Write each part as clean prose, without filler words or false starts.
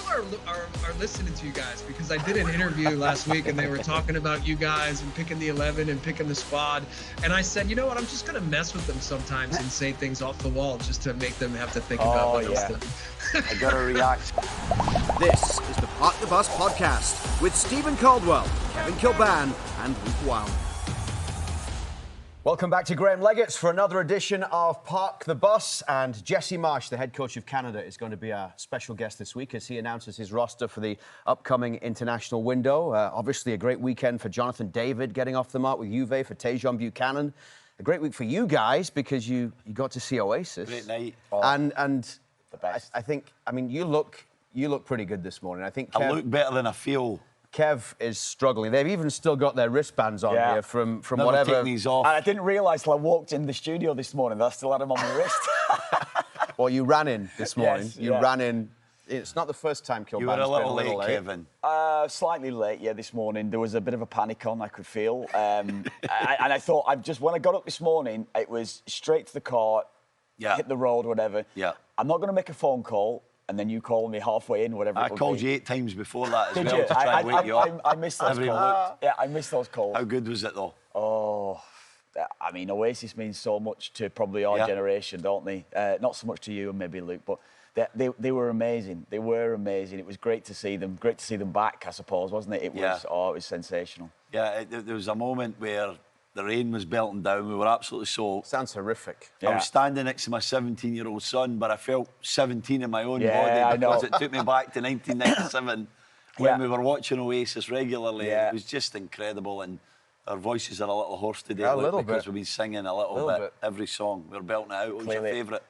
are listening to you guys, because I did an interview last week and they were talking about you guys and picking the 11 and picking the squad. And I said, you know what, I'm just going to mess with them sometimes and say things off the wall just to make them have to think about what else to. I got to react. This is the Park the Bus podcast with Stephen Caldwell, Kevin Kilbane and Luke Wileman. Welcome back to Graham Leggett's for another edition of Park the Bus. And Jesse Marsch, the head coach of Canada, is going to be our special guest this week as he announces his roster for the upcoming international window. Obviously, a great weekend for Jonathan David getting off the mark with Juve, for Tajon Buchanan. A great week for you guys because you got to see Oasis. Great night. And the best. I think, you look pretty good this morning. I think I look better than I feel. Kev is struggling. They've even still got their wristbands on here from Never whatever. taking these off. And I didn't realise till I walked in the studio this morning that I still had them on my wrist. Well, you ran in this morning. Yes, you ran in. It's not the first time Kilbane's You were a little been late, Kevin. Slightly late, this morning. There was a bit of a panic on, I could feel. And I thought, when I got up this morning, it was straight to the car, hit the road, whatever. Yeah. I'm not going to make a phone call. And then you call me halfway in, whatever. I called you 8 times before that as Did well you? to try and wake you up. I missed those calls. Yeah, I missed those calls. How good was it though? Oh, I mean, Oasis means so much to probably our generation, don't they? Not so much to you and maybe Luke, but they were amazing. They were amazing. It was great to see them. Great to see them back, I suppose, wasn't it? It was sensational. Yeah, there was a moment where the rain was belting down. We were absolutely soaked. Sounds horrific. I was standing next to my 17-year-old son, but I felt 17 in my own body because it took me back to 1997 when we were watching Oasis regularly. It was just incredible, and our voices are a little hoarse today because we've been singing a little bit every song. We're belting it out. What was your favourite?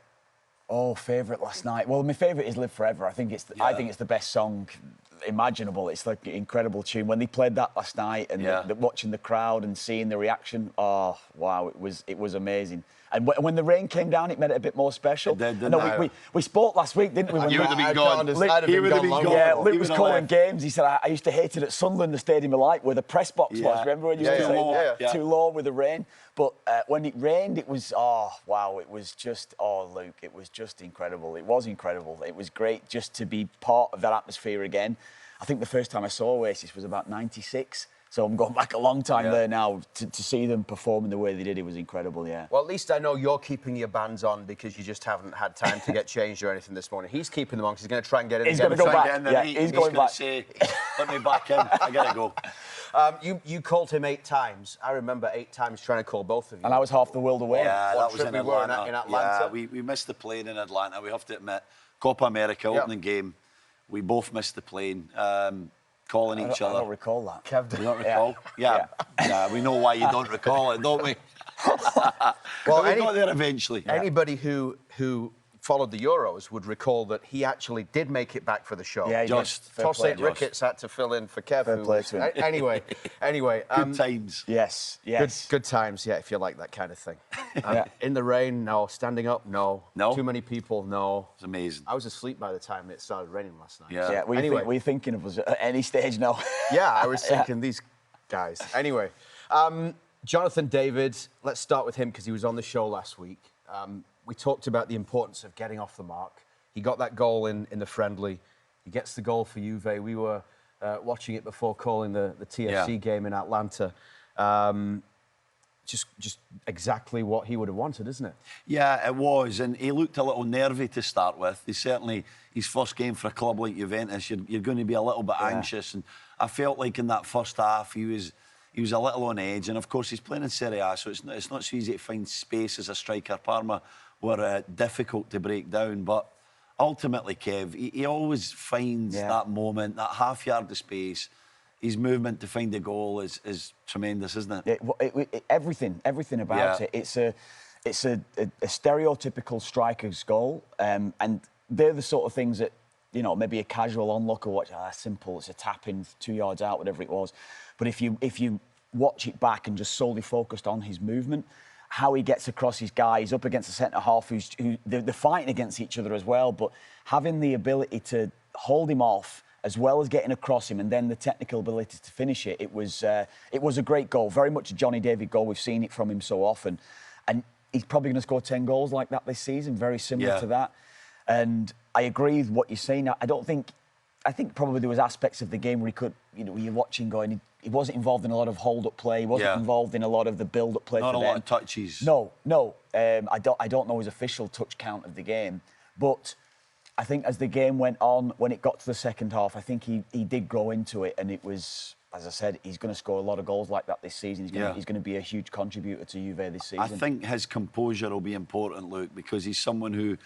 Oh, favourite last night. Well, my favourite is "Live Forever." I think it's the best song imaginable. It's like an incredible tune. When they played that last night and watching the crowd and seeing the reaction, oh wow, it was amazing. And when the rain came down, it made it a bit more special. It did, didn't it? We spoke last week, didn't we? You would have been gone. He would have been gone. Yeah, Luke was calling games. He said, I used to hate it at Sunderland, the stadium of light, where the press box was. Remember when you used to say too low with the rain? But when it rained, it was, it was just, Luke, it was just incredible. It was incredible. It was great just to be part of that atmosphere again. I think the first time I saw Oasis was about 96. So I'm going back a long time there now. To see them performing the way they did, it was incredible, Well, at least I know you're keeping your bands on because you just haven't had time to get changed or anything this morning. He's keeping them on because he's going to try and get in. He's going to go back. He's going back. Say, let me back in. I got to go. You called him 8 times. I remember 8 times trying to call both of you. And I was half the world away. Yeah, that was in Atlanta. In Atlanta. Yeah, we missed the plane in Atlanta. We have to admit. Copa America, opening game. We both missed the plane. Calling each other. I don't recall that. Kev, do you not recall? Yeah, we know why you don't recall it, don't we? Well, we got there eventually. Anybody who followed the Euros would recall that he actually did make it back for the show. Yeah, just Toss St. Ricketts had to fill in for Kev. Fair play to him. Anyway. Good times. Yes. Good times, if you like that kind of thing. In the rain, no. Standing up, no. Too many people, no. It's amazing. I was asleep by the time it started raining last night. Yeah. Were you thinking of us at any stage now? Yeah, I was thinking these guys. Anyway, Jonathan David, let's start with him because he was on the show last week. We talked about the importance of getting off the mark. He got that goal in the friendly. He gets the goal for Juve. We were watching it before calling the TFC game in Atlanta. Just exactly what he would have wanted, isn't it? Yeah, it was. And he looked a little nervy to start with. He certainly, his first game for a club like Juventus, you're going to be a little bit anxious. And I felt like in that first half, he was a little on edge. And of course, he's playing in Serie A, so it's not so easy to find space as a striker. Parma were difficult to break down. But ultimately, Kev, he always finds that moment, that half yard of space. His movement to find the goal is tremendous, isn't it? Everything about it. It's a stereotypical striker's goal, and they're the sort of things that, maybe a casual onlooker watch. That's simple. It's a tap in 2 yards out, whatever it was. But if you watch it back and just solely focused on his movement, how he gets across his guy, he's up against a centre half who they're fighting against each other as well, but having the ability to hold him off, as well as getting across him, and then the technical ability to finish it. It was a great goal, very much a Johnny David goal. We've seen it from him so often, and he's probably going to score 10 goals like that this season, very similar to that. And I agree with what you're saying. I don't think I think probably there was aspects of the game where he could, you know, you're watching going, he wasn't involved in a lot of hold-up play. He wasn't involved in a lot of the build-up play. Not for a them. lot of touches. No. I don't know his official touch count of the game, but I think as the game went on, when it got to the second half, I think he did grow into it, and it was, as I said, he's going to score a lot of goals like that this season. He's going to be a huge contributor to Juve this season. I think his composure will be important, Luke, because he's someone who,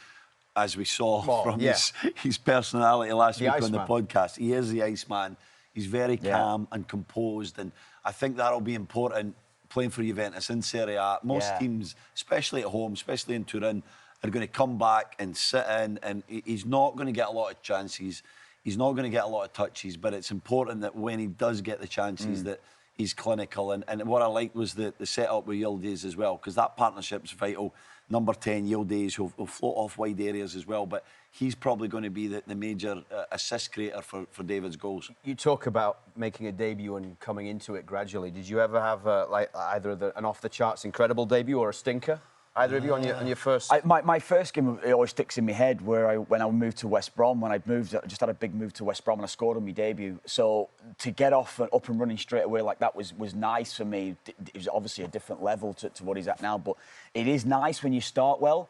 as we saw from his personality last week on the podcast, he is the Iceman. He's very calm and composed, and I think that'll be important playing for Juventus in Serie A. Most teams, especially at home, especially in Turin, are going to come back and sit in, and he's not going to get a lot of chances. He's not going to get a lot of touches, but it's important that when he does get the chances that he's clinical. And what I liked was the setup with Yildiz as well, because that partnership's vital. Number 10, Yildiz, who'll float off wide areas as well, but he's probably going to be the major assist creator for David's goals. You talk about making a debut and coming into it gradually. Did you ever have either an off-the-charts incredible debut or a stinker? Either of you on your first? My first game, it always sticks in my head, when I moved to West Brom. When I just had a big move to West Brom and I scored on my debut. So to get off and up and running straight away like that was nice for me. It was obviously a different level to what he's at now, but it is nice when you start well.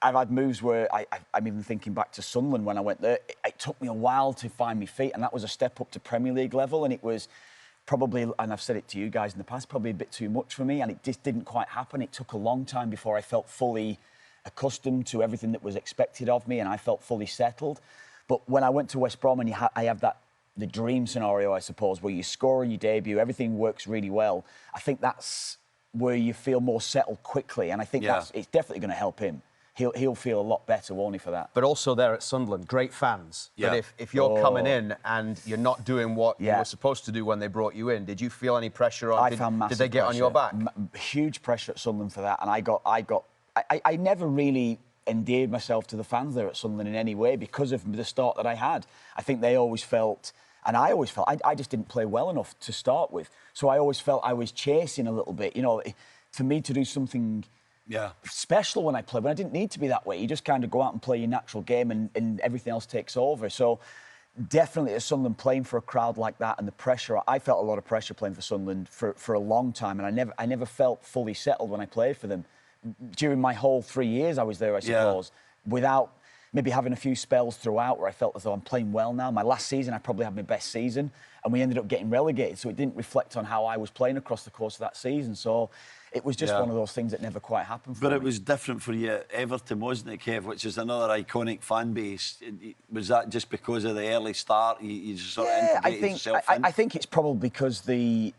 I've had moves where I'm even thinking back to Sunderland when I went there. It took me a while to find my feet, and that was a step up to Premier League level, and it was probably, and I've said it to you guys in the past, probably a bit too much for me, and it just didn't quite happen. It took a long time before I felt fully accustomed to everything that was expected of me, and I felt fully settled. But when I went to West Brom, and I have the dream scenario, I suppose, where you score on your debut, everything works really well. I think that's where you feel more settled quickly, and I think it's definitely going to help him. He'll feel a lot better, won't he, for that? But also there at Sunderland, great fans. Yeah. But if you're coming in and you're not doing what you were supposed to do when they brought you in, did you feel any pressure on? Did they get on your back? Huge pressure at Sunderland for that, and I never really endeared myself to the fans there at Sunderland in any way because of the start that I had. I think they always felt, and I always felt, I just didn't play well enough to start with. So I always felt I was chasing a little bit. You know, for me to do something special when I played, when I didn't need to be that way. You just kind of go out and play your natural game and everything else takes over. So definitely at Sunderland, playing for a crowd like that and the pressure, I felt a lot of pressure playing for Sunderland for a long time, and I never felt fully settled when I played for them. During my whole 3 years I was there, I suppose, without maybe having a few spells throughout where I felt as though I'm playing well now. My last season, I probably had my best season, and we ended up getting relegated, so it didn't reflect on how I was playing across the course of that season. So it was just one of those things that never quite happened for me. But it was different for you at Everton, wasn't it, Kev, which is another iconic fan base. Was that just because of the early start? You just sort of integrated yourself in? I think it's probably because we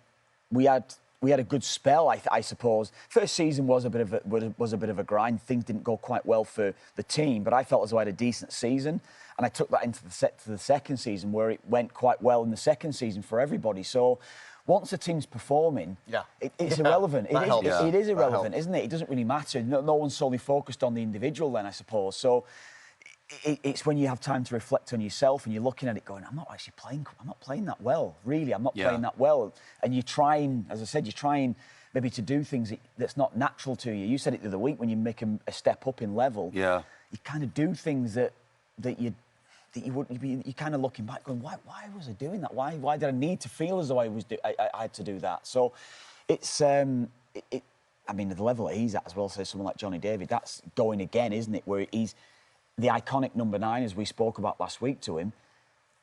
had a good spell, I suppose. First season was a bit of a grind. Things didn't go quite well for the team, but I felt as though I had a decent season, and I took that into the second season, where it went quite well in the second season for everybody. So once the team's performing, it's irrelevant. It is irrelevant, isn't it? It doesn't really matter. No one's solely focused on the individual then, I suppose. So it's when you have time to reflect on yourself and you're looking at it going, I'm not playing that well, really. I'm not playing that well. And you're trying, as I said, maybe to do things that's not natural to you. You said it the other week, when you make a step up in level, you kind of do things that you wouldn't be. You're kind of looking back, going, why was I doing that? Why did I need to feel as though I had to do that? So it's I mean, the level that he's at as well. So someone like Johnny David, that's going again, isn't it? Where he's the iconic number 9, as we spoke about last week to him.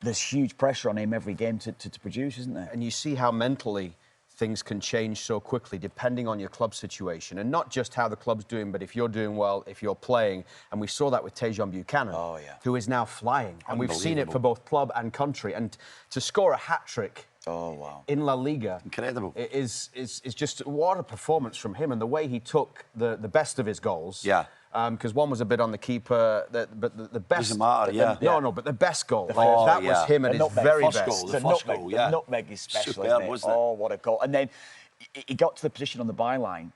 There's huge pressure on him every game to produce, isn't there? And you see how mentally things can change so quickly depending on your club situation, and not just how the club's doing, but if you're doing well, if you're playing. And we saw that with Tajon Buchanan, who is now flying, and we've seen it for both club and country. And to score a hat-trick in La Liga, incredible, is just what a performance from him, and the way he took the best of his goals. Because one was a bit on the keeper, but the best. Doesn't matter, No, but the best goal. That was him at his very best. The first goal, The nutmeg is special, superb, isn't it? wasn't it? Oh, what a goal. And then he got to the position on the byline,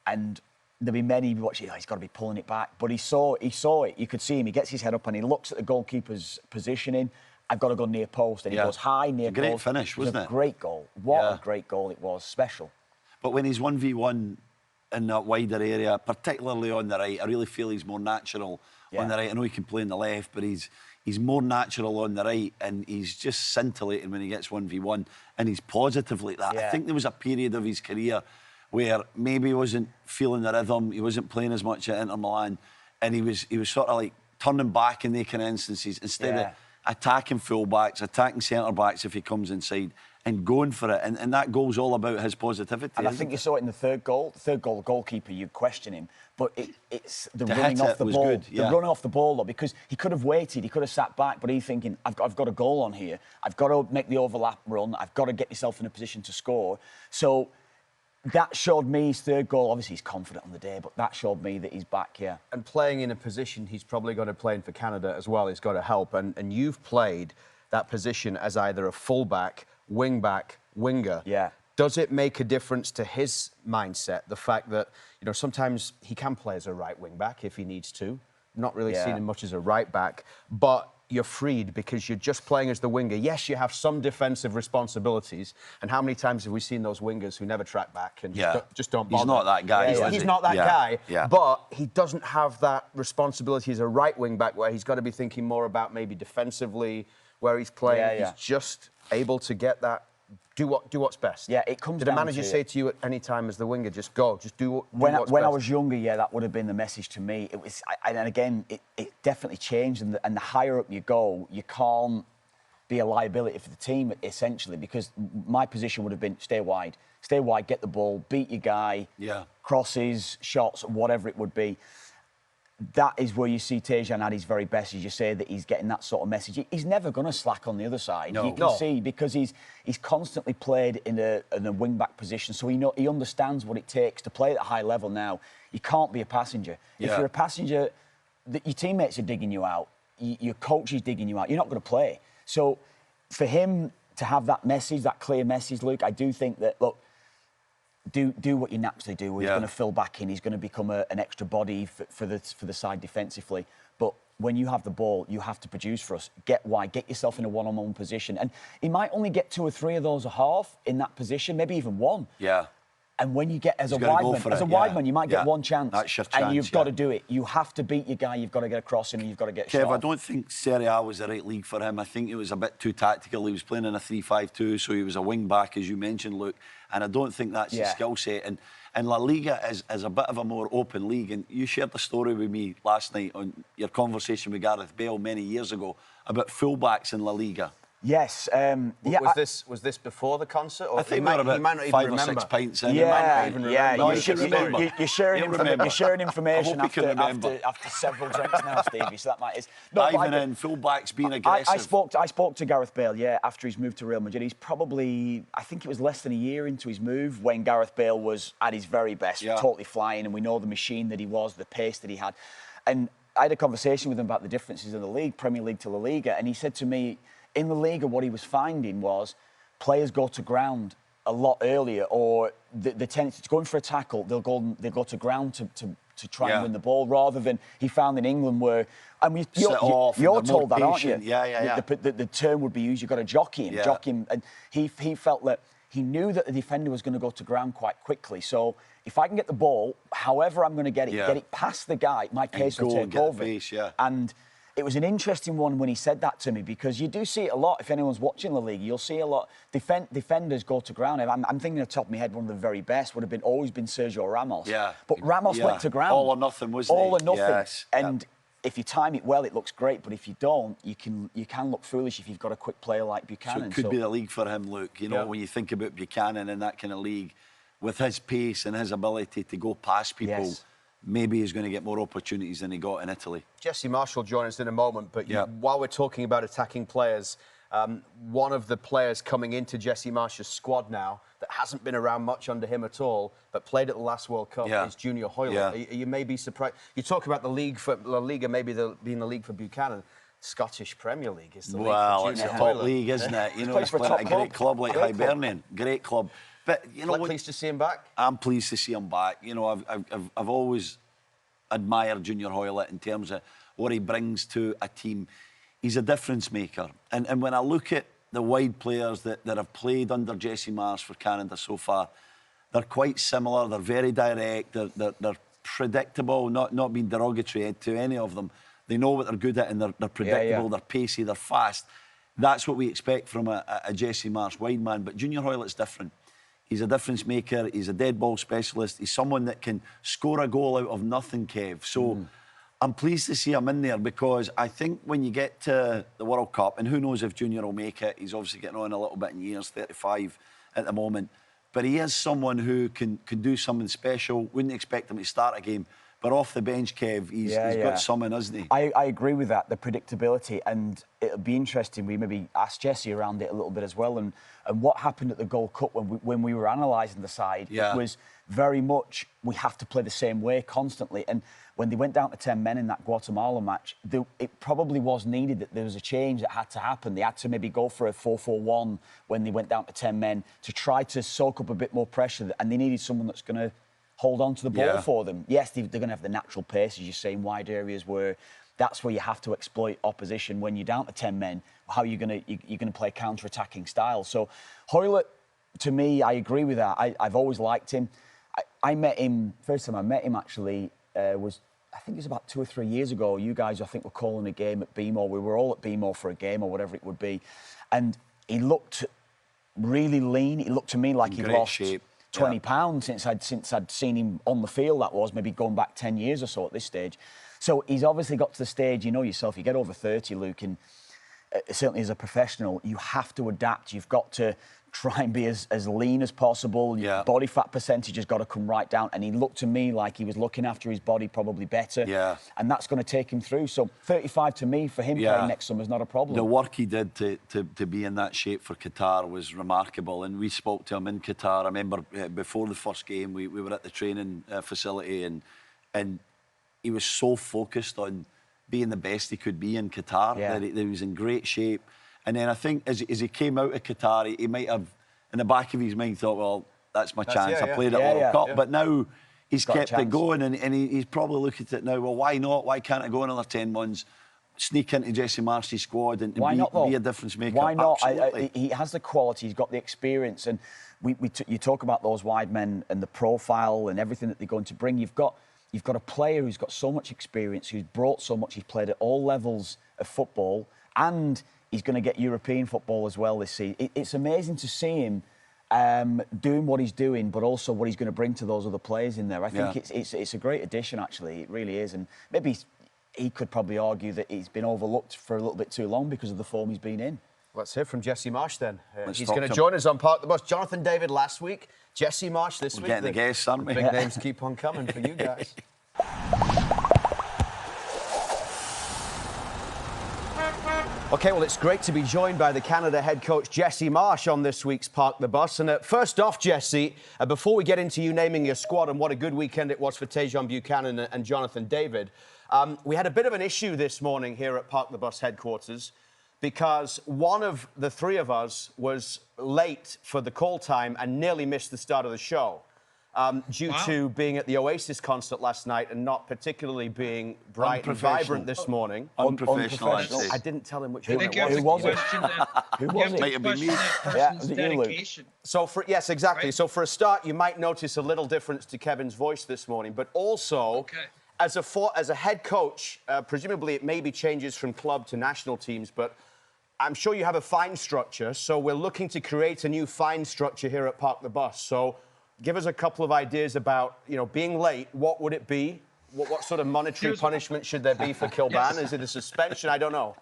and there'll be many watching, he's got to be pulling it back. But he saw it. You could see him. He gets his head up and he looks at the goalkeeper's positioning. I've got to go near post. And he goes high, near post. Great finish, wasn't it? A great goal. What a great goal it was. Special. But when he's 1v1 in that wider area, particularly on the right, I really feel he's more natural on the right. I know he can play on the left, but he's He's more natural on the right, and he's just scintillating when he gets 1v1, and he's positive like that. I think there was a period of his career where maybe he wasn't feeling the rhythm, he wasn't playing as much at Inter Milan, and he was sort of like turning back in the kind of instances instead of attacking full-backs, attacking centre-backs if he comes inside, and going for it. And that goal's all about his positivity. And I think you saw it in the third goal. The third goal, the goalkeeper, you question him. But it's the running off the ball. Good, yeah. The running off the ball, though, because he could have waited, he could have sat back, but he's thinking, I've got a goal on here. I've got to make the overlap run. I've got to get myself in a position to score. So that showed me his third goal. Obviously, he's confident on the day, but that showed me that he's back here. And playing in a position he's probably going to play in for Canada as well, he's got to help. And you've played that position as either a full-back, wing-back, winger. Yeah. Does it make a difference to his mindset, the fact that, you know, sometimes he can play as a right wing-back if he needs to, not really seen him much as a right-back, but you're freed because you're just playing as the winger. Yes, you have some defensive responsibilities, and how many times have we seen those wingers who never track back and just don't bother? He's not that guy. He's not that guy, Yeah. but he doesn't have that responsibility as a right wing-back where he's got to be thinking more about maybe defensively, where he's playing. He's just able to get that. Do what's best. Yeah, it comes Did down a manager to say to you at any time as the winger, just go, just do what's when best? I was younger, that would have been the message to me. It was, and again, it definitely changed. And the higher up you go, you can't be a liability for the team essentially, because my position would have been stay wide, get the ball, beat your guy, crosses, shots, whatever it would be. That is where you see Tajon at his very best, as you say, that he's getting that sort of message. He's never going to slack on the other side. You can see, because he's constantly played in a wing-back position, so he understands what it takes to play at a high level now. You can't be a passenger. If you're a passenger, your teammates are digging you out, your coach is digging you out, you're not going to play. So for him to have that message, that clear message, Luke, I do think that, look, do what you naturally do. He's going to fill back in. He's going to become an extra body for the side defensively. But when you have the ball, you have to produce for us. Get wide. Get yourself in a one-on-one position. And he might only get 2 or 3 of those a half in that position, maybe even 1. Yeah. And when you get as a wide man, you might get 1 chance. That's your chance. And you've got to do it. You have to beat your guy. You've got to get a cross in, and you've got to get a shot. I don't think Serie A was the right league for him. I think it was a bit too tactical. He was playing in a 3-5-2, so he was a wing back, as you mentioned, Luke. And I don't think that's his skill set. And La Liga is a bit of a more open league. And you shared the story with me last night on your conversation with Gareth Bale many years ago about fullbacks in La Liga. Yes. Was this before the concert? Or I think we were about 5 or 6 pints in. Yeah. You're sharing information after several drinks now, Stevie. So that might is. Diving in, full-backs being aggressive. I spoke to Gareth Bale, after he's moved to Real Madrid. He's probably, I think it was less than a year into his move when Gareth Bale was at his very best, totally flying, and we know the machine that he was, the pace that he had. And I had a conversation with him about the differences in the league, Premier League to La Liga, and he said to me, in the Liga, what he was finding was players go to ground a lot earlier, or the tendency to go in for a tackle, they'll go to ground to try and win the ball, rather than he found in England where, I mean, you're told that, aren't you? The term would be used, you've got to jockey him, and he felt that he knew that the defender was going to go to ground quite quickly. So if I can get the ball, however I'm going to get it past the guy, my pace will take over. And it was an interesting one when he said that to me, because you do see it a lot. If anyone's watching the league, you'll see a lot. Defenders go to ground. I'm thinking off the top of my head, one of the very best would have always been Sergio Ramos. But Ramos went to ground. All or nothing, wasn't All or nothing. Yes. And if you time it well, it looks great. But if you don't, you can look foolish if you've got a quick player like Buchanan. So it could be the league for him, Luke. You know, when you think about Buchanan in that kind of league, with his pace and his ability to go past people, maybe he's going to get more opportunities than he got in Italy. Jesse Marsch will join us in a moment, but while we're talking about attacking players, one of the players coming into Jesse Marsch's squad now that hasn't been around much under him at all, but played at the last World Cup, is Junior Hoilett. You may be surprised. You talk about the league for La Liga, maybe being the league for Buchanan. Scottish Premier League is the league for Junior it's a Hoilett. top league, isn't it? You know, he's playing at a great club like Hibernian. Great club. But you know, pleased to see him back. I'm pleased to see him back. You know, I've always admired Junior Hoilett in terms of what he brings to a team. He's a difference maker. And when I look at the wide players that have played under Jesse Marsch for Canada so far, they're quite similar. They're very direct. They're predictable. Not being derogatory to any of them, They know what they're good at, and they're predictable, they're pacey, they're fast. That's what we expect from a Jesse Marsch wide man. But Junior Hoilett's different. He's a difference maker. He's a dead ball specialist. He's someone that can score a goal out of nothing, Kev. So I'm pleased to see him in there, because I think when you get to the World Cup, and who knows if Junior will make it, he's obviously getting on a little bit in years, 35 at the moment. But he is someone who can do something special. Wouldn't expect him to start a game. But off the bench, Kev, he's got something, hasn't he? I agree with that, the predictability. And it'll be interesting, we maybe ask Jesse around it a little bit as well. And what happened at the Gold Cup when we were analysing the side, it was very much, we have to play the same way constantly. And when they went down to 10 men in that Guatemala match, it probably was needed that there was a change that had to happen. They had to maybe go for a 4-4-1 when they went down to 10 men to try to soak up a bit more pressure. And they needed someone that's going to hold on to the ball for them. Yes, they're going to have the natural pace, as you say, in wide areas where that's where you have to exploit opposition. When you're down to 10 men, how are you going to play counter-attacking style? So Hoilett, to me, I agree with that. I've always liked him. I met him, first time I met him actually, was, I think it was about 2 or 3 years ago. You guys, I think, were calling a game at BMO. We were all at BMO for a game or whatever it would be. And he looked really lean. He looked to me like he'd lost 20 pounds since I'd seen him on the field. That was maybe going back 10 years or so at this stage. So he's obviously got to the stage, you know yourself, you get over 30, Luke, and certainly as a professional, you have to adapt. You've got to try and be as lean as possible. Your body fat percentage has got to come right down. And he looked to me like he was looking after his body probably better. Yeah. And that's going to take him through. So 35 to me, for him playing next summer is not a problem. The work he did to be in that shape for Qatar was remarkable. And we spoke to him in Qatar. I remember before the first game, we were at the training facility, and he was so focused on being the best he could be in Qatar that he was in great shape. And then I think as he came out of Qatar, he might have, in the back of his mind, thought, well, that's my chance. I played at World Cup. But now he's kept it going, and he's probably looking at it now, well, why not? Why can't I go another 10 months, sneak into Jesse Marsch's squad and be a difference maker? Why not? He has the quality, he's got the experience. And you talk about those wide men and the profile and everything that they're going to bring. You've got a player who's got so much experience, who's brought so much. He's played at all levels of football, and he's going to get European football as well this season. It's amazing to see him doing what he's doing, but also what he's going to bring to those other players in there. I think it's a great addition, actually. It really is. And maybe he could probably argue that he's been overlooked for a little bit too long because of the form he's been in. Let's hear from Jesse Marsch then. He's going to join us on Park the Bus. Jonathan David last week, Jesse Marsch this week. Getting the guests, aren't we? Big names keep on coming for you guys. OK, well, it's great to be joined by the Canada head coach, Jesse Marsch, on this week's Park the Bus. And first off, Jesse, before we get into you naming your squad and what a good weekend it was for Tajon Buchanan and Jonathan David, we had a bit of an issue this morning here at Park the Bus headquarters because one of the three of us was late for the call time and nearly missed the start of the show. Due to being at the Oasis concert last night and not particularly being bright and vibrant this morning. Unprofessional. I didn't tell him which one it was. Who was it? Who was it? Might have been me. Was it you, Luke? So yes, exactly. Right. So for a start, you might notice a little difference to Kevin's voice this morning, but also as a head coach, presumably it maybe changes from club to national teams, but I'm sure you have a fine structure. So we're looking to create a new fine structure here at Park the Bus. So give us a couple of ideas about, being late. What would it be? What sort of monetary punishment should there be for Kilbane? Is it a suspension? I don't know.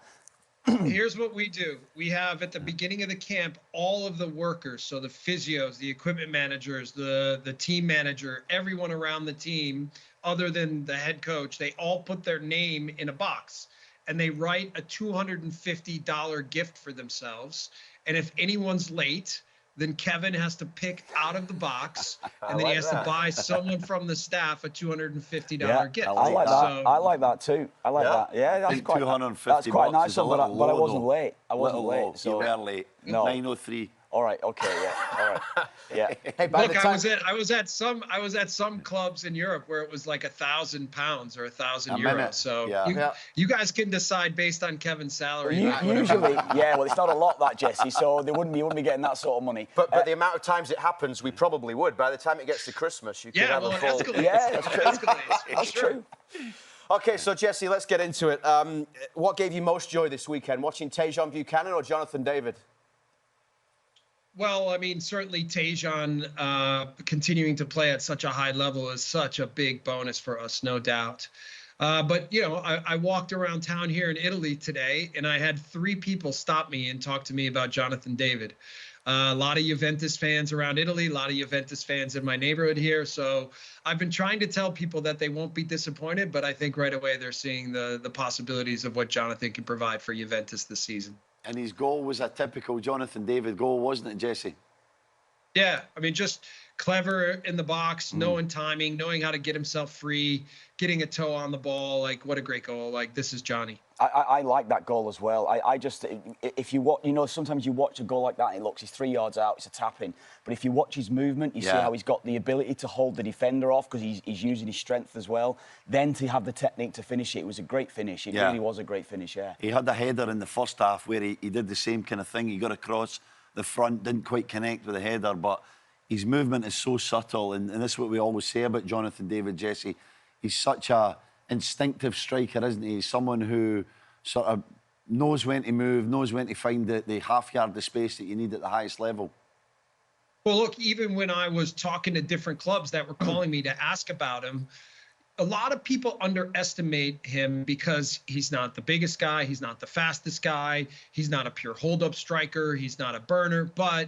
Here's what we do. We have, at the beginning of the camp, all of the workers, so the physios, the equipment managers, the team manager, everyone around the team, other than the head coach, they all put their name in a box, and they write a $250 gift for themselves. And if anyone's late, then Kevin has to pick out of the box, and then he has to buy someone from the staff a $250 gift. I like that. I like that too. I like that. Yeah, that's quite nice. But I wasn't late. I wasn't late. So you were late. No. 9:03. All right. Okay. Yeah. All right. Yeah. Hey, look, I was at some clubs in Europe where it was like £1,000 or €1,000. So you guys can decide based on Kevin's salary. Usually, well, it's not a lot that, Jesse. So you wouldn't be getting that sort of money. But the amount of times it happens, we probably would. By the time it gets to Christmas, you could have a full. Escalates. Yeah, that's true. That's true. Okay, so Jesse, let's get into it. What gave you most joy this weekend? Watching Tajon Buchanan or Jonathan David? Well, I mean, certainly Tajon continuing to play at such a high level is such a big bonus for us, no doubt. But, you know, I walked around town here in Italy today, and I had 3 people stop me and talk to me about Jonathan David. A lot of Juventus fans around Italy, a lot of Juventus fans in my neighborhood here. So I've been trying to tell people that they won't be disappointed, but I think right away they're seeing the possibilities of what Jonathan can provide for Juventus this season. And his goal was a typical Jonathan David goal, wasn't it, Jesse? Yeah, I mean, just clever in the box, knowing timing, knowing how to get himself free, getting a toe on the ball. Like, what a great goal. Like, this is Johnny. I like that goal as well. I just, if you watch, you know, sometimes you watch a goal like that and it looks, he's 3 yards out, it's a tap-in. But if you watch his movement, you see how he's got the ability to hold the defender off because he's using his strength as well. Then to have the technique to finish it, it was a great finish. It really was a great finish, yeah. He had a header in the first half where he did the same kind of thing. He got across the front, didn't quite connect with the header, but his movement is so subtle. And this is what we always say about Jonathan David, Jesse. He's such a instinctive striker, isn't he? He's someone who sort of knows when to move, knows when to find the half yard of space that you need at the highest level. Well, look, even when I was talking to different clubs that were calling me to ask about him, a lot of people underestimate him because he's not the biggest guy. He's not the fastest guy. He's not a pure hold-up striker. He's not a burner, but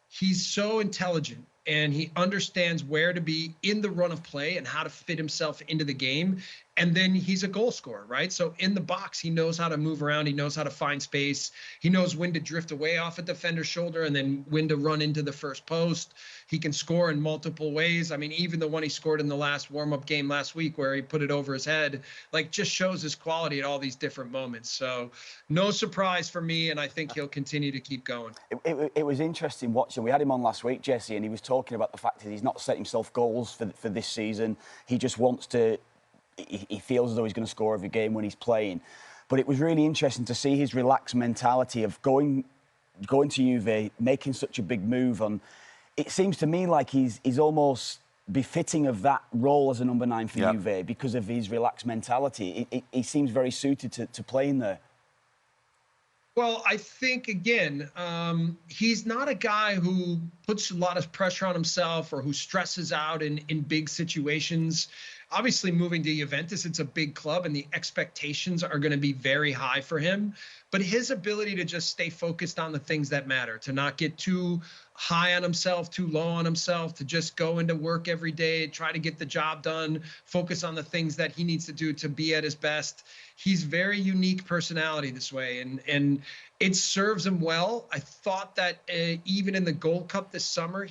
he's so intelligent and he understands where to be in the run of play and how to fit himself into the game. And then he's a goal scorer, right? So in the box, he knows how to move around. He knows how to find space. He knows when to drift away off a defender's shoulder and then when to run into the first post. He can score in multiple ways. I mean, even the one he scored in the last warm-up game last week where he put it over his head, like, just shows his quality at all these different moments. So no surprise for me, and I think he'll continue to keep going. It was interesting watching. We had him on last week, Jesse, and he was talking about the fact that he's not set himself goals for this season. He just wants to... He feels as though he's going to score every game when he's playing. But it was really interesting to see his relaxed mentality of going to Juve, making such a big move on. It seems to me like he's almost befitting of that role as a number 9 for Juve because of his relaxed mentality. He seems very suited to playing there. Well, I think, again, he's not a guy who puts a lot of pressure on himself or who stresses out in big situations. Obviously, moving to Juventus, it's a big club, and the expectations are going to be very high for him. But his ability to just stay focused on the things that matter, to not get too high on himself, too low on himself, to just go into work every day, try to get the job done, focus on the things that he needs to do to be at his best. He's very unique personality this way, and it serves him well. I thought that even in the Gold Cup this summer,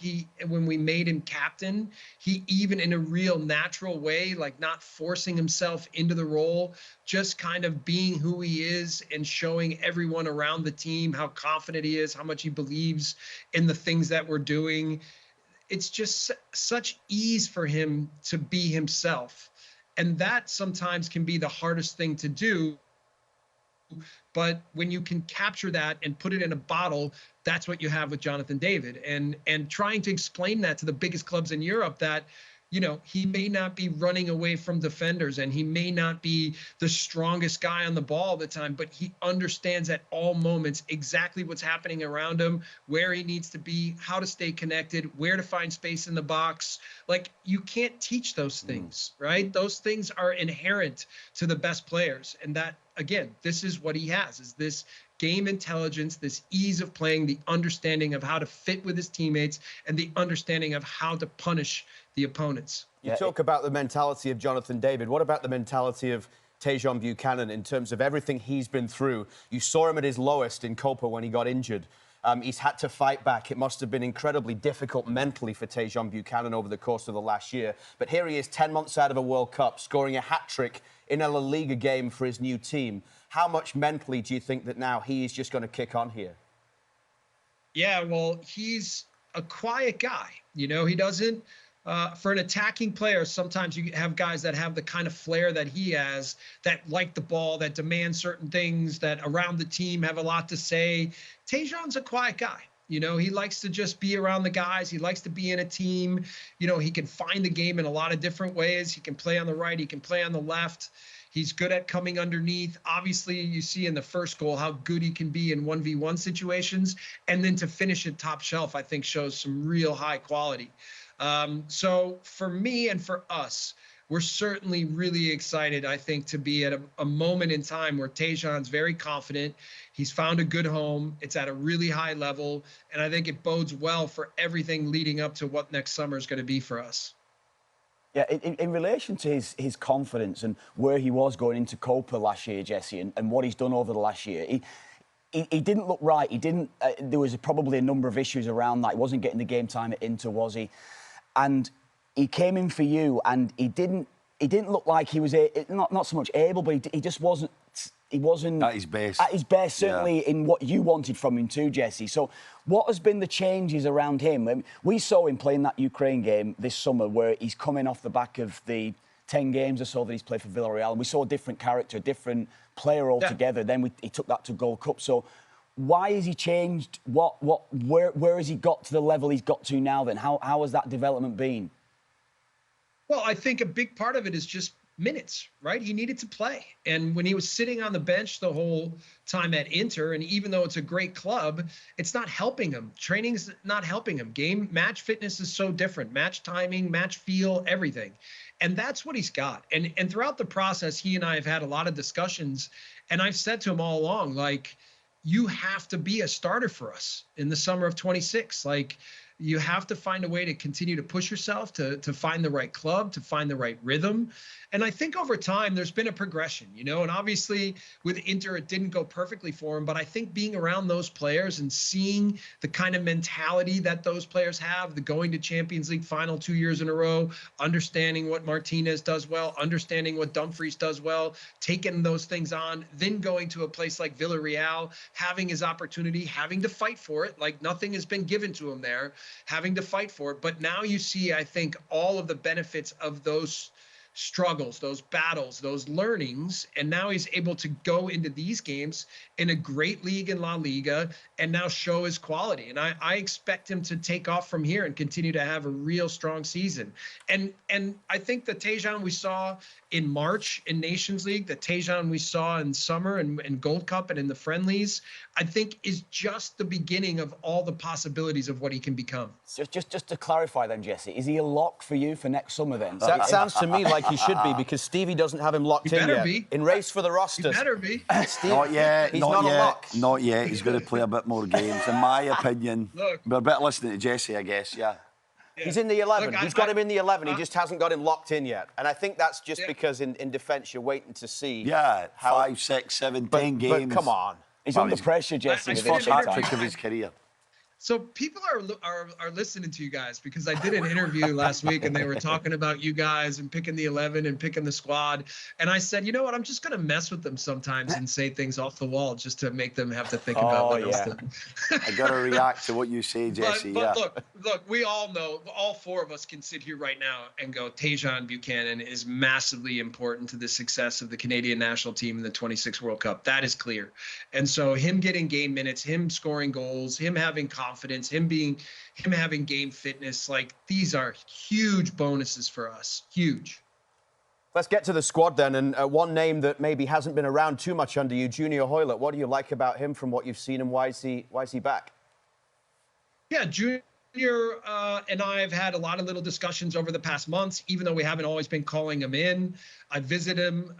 when we made him captain, he even in a real natural way, like not forcing himself into the role, just kind of being who he is and showing everyone around the team how confident he is, how much he believes in the things that we're doing. It's just such ease for him to be himself. And that sometimes can be the hardest thing to do. But when you can capture that and put it in a bottle, that's what you have with Jonathan David. And trying to explain that to the biggest clubs in Europe that, you know, he may not be running away from defenders and he may not be the strongest guy on the ball all the time, but he understands at all moments exactly what's happening around him, where he needs to be, how to stay connected, where to find space in the box. Like, you can't teach those things, right? Those things are inherent to the best players. And that, again, this is what he has, is this game intelligence, this ease of playing, the understanding of how to fit with his teammates, and the understanding of how to punish the opponents. You talk about the mentality of Jonathan David. What about the mentality of Tajon Buchanan in terms of everything he's been through? You saw him at his lowest in Copa when he got injured. He's had to fight back. It must have been incredibly difficult mentally for Tajon Buchanan over the course of the last year. But here he is 10 months out of a World Cup, scoring a hat-trick in a La Liga game for his new team. How much mentally do you think that now he is just going to kick on here? Yeah, well, he's a quiet guy. You know, he doesn't... for an attacking player, sometimes you have guys that have the kind of flair that he has, that like the ball, that demand certain things, that around the team have a lot to say. Tajon's a quiet guy. You know, he likes to just be around the guys. He likes to be in a team. You know, he can find the game in a lot of different ways. He can play on the right. He can play on the left. He's good at coming underneath. Obviously, you see in the first goal how good he can be in 1v1 situations. And then to finish it top shelf, I think shows some real high quality. So for me and for us, we're certainly really excited, I think, to be at a moment in time where Tajon's very confident. He's found a good home. It's at a really high level. And I think it bodes well for everything leading up to what next summer is going to be for us. Yeah, in relation to his confidence and where he was going into Copa last year, Jesse, and what he's done over the last year, he didn't look right. He didn't. There was probably a number of issues around that. He wasn't getting the game time at Inter, was he? And he came in for you, and he didn't look like he was not so much able, but he just wasn't. He wasn't at his best. At his best, certainly in what you wanted from him too, Jesse. So, what has been the changes around him? We saw him playing that Ukraine game this summer, where he's coming off the back of the 10 games or so that he's played for Villarreal, and we saw a different character, a different player altogether. Yeah. Then he took that to Gold Cup. So, why has he changed? Where has he got to the level he's got to now? Then, how has that development been? Well, I think a big part of it is just minutes, right? He needed to play. And when he was sitting on the bench the whole time at Inter, and even though it's a great club, it's not helping him. Training's not helping him. Match fitness is so different. Match timing, match feel, everything. And that's what he's got. And throughout the process, he and I have had a lot of discussions. And I've said to him all along, like, you have to be a starter for us in the summer of 26. Like, you have to find a way to continue to push yourself, to find the right club, to find the right rhythm. And I think over time, there's been a progression, you know, and obviously with Inter, it didn't go perfectly for him. But I think being around those players and seeing the kind of mentality that those players have, the going to Champions League final 2 years in a row, understanding what Martinez does well, understanding what Dumfries does well, taking those things on, then going to a place like Villarreal, having his opportunity, having to fight for it, like nothing has been given to him there, having to fight for it. But now you see, I think, all of the benefits of those struggles, those battles, those learnings, and now he's able to go into these games in a great league in La Liga and now show his quality. And I expect him to take off from here and continue to have a real strong season. And I think the Tajon we saw in March in Nations League, the Tajon we saw in summer and Gold Cup and in the friendlies, I think is just the beginning of all the possibilities of what he can become. So just to clarify then, Jesse, is he a lock for you for next summer then? That sounds to me like he should be, because Stevie doesn't have him locked in yet. Be. In race for the roster. He better be. Steve, not yet. He's not not yet. a lock. Not yet. He's going to play a bit more games, in my opinion. Look, we're a bit listening to Jesse, I guess. Yeah. He's in the 11. Look, He's got him in the 11. He just hasn't got him locked in yet. And I think that's just because in defence you're waiting to see. Yeah, 5, 6, 7, 10 games. But come on. He's under pressure, Jesse. His with first this hat time. trick of his career. So people are listening to you guys, because I did an interview last week and they were talking about you guys and picking the 11 and picking the squad. And I said, you know what, I'm just going to mess with them sometimes and say things off the wall just to make them have to think about what else to do. I got to react to what you say, Jesse. But look, we all know, all four of us can sit here right now and go, Tajon Buchanan is massively important to the success of the Canadian national team in the 26 World Cup. That is clear. And so him getting game minutes, him scoring goals, him having confidence, him having game fitness, like these are huge bonuses for us. Huge. Let's get to the squad then. And one name that maybe hasn't been around too much under you, Junior Hoilett. What do you like about him from what you've seen, and why is he back? Yeah, Junior and I have had a lot of little discussions over the past months, even though we haven't always been calling him in. I visited him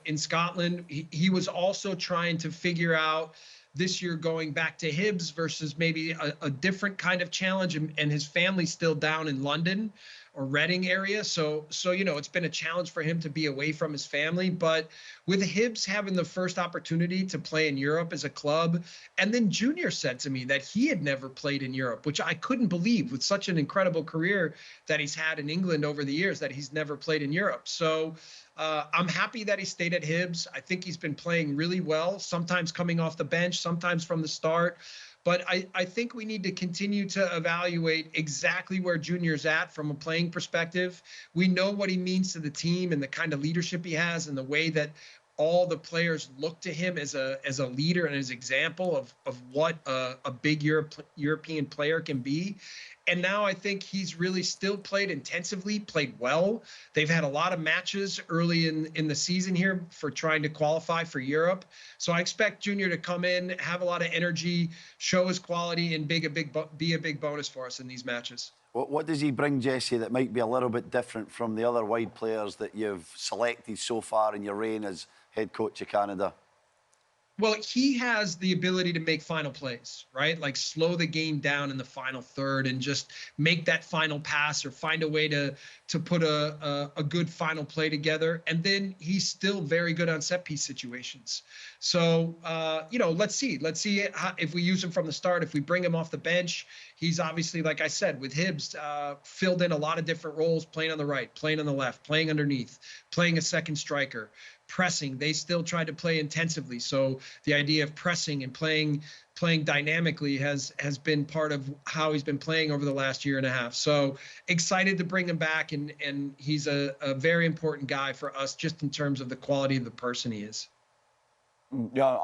in Scotland. He was also trying to figure out this year going back to Hibs versus maybe a different kind of challenge, and his family's still down in London or Reading area. So, you know, it's been a challenge for him to be away from his family. But with Hibs having the first opportunity to play in Europe as a club, and then Junior said to me that he had never played in Europe, which I couldn't believe with such an incredible career that he's had in England over the years, that he's never played in Europe. So I'm happy that he stayed at Hibs. I think he's been playing really well, sometimes coming off the bench, sometimes from the start. But I think we need to continue to evaluate exactly where Junior's at from a playing perspective. We know what he means to the team and the kind of leadership he has and the way that all the players look to him as a leader and as an example of what a big European player can be. And now I think he's really still played intensively, played well. They've had a lot of matches early in the season here for trying to qualify for Europe. So I expect Junior to come in, have a lot of energy, show his quality, and be a big bonus for us in these matches. What does he bring, Jesse, that might be a little bit different from the other wide players that you've selected so far in your reign as head coach of Canada? Well, he has the ability to make final plays, right? Like slow the game down in the final third and just make that final pass or find a way to put a good final play together. And then he's still very good on set piece situations. So, let's see if we use him from the start, if we bring him off the bench. He's obviously, like I said, with Hibbs, filled in a lot of different roles, playing on the right, playing on the left, playing underneath, playing a second striker. Pressing, they still try to play intensively. So the idea of pressing and playing dynamically has been part of how he's been playing over the last year and a half. So excited to bring him back, and he's a very important guy for us just in terms of the quality of the person he is. Yeah,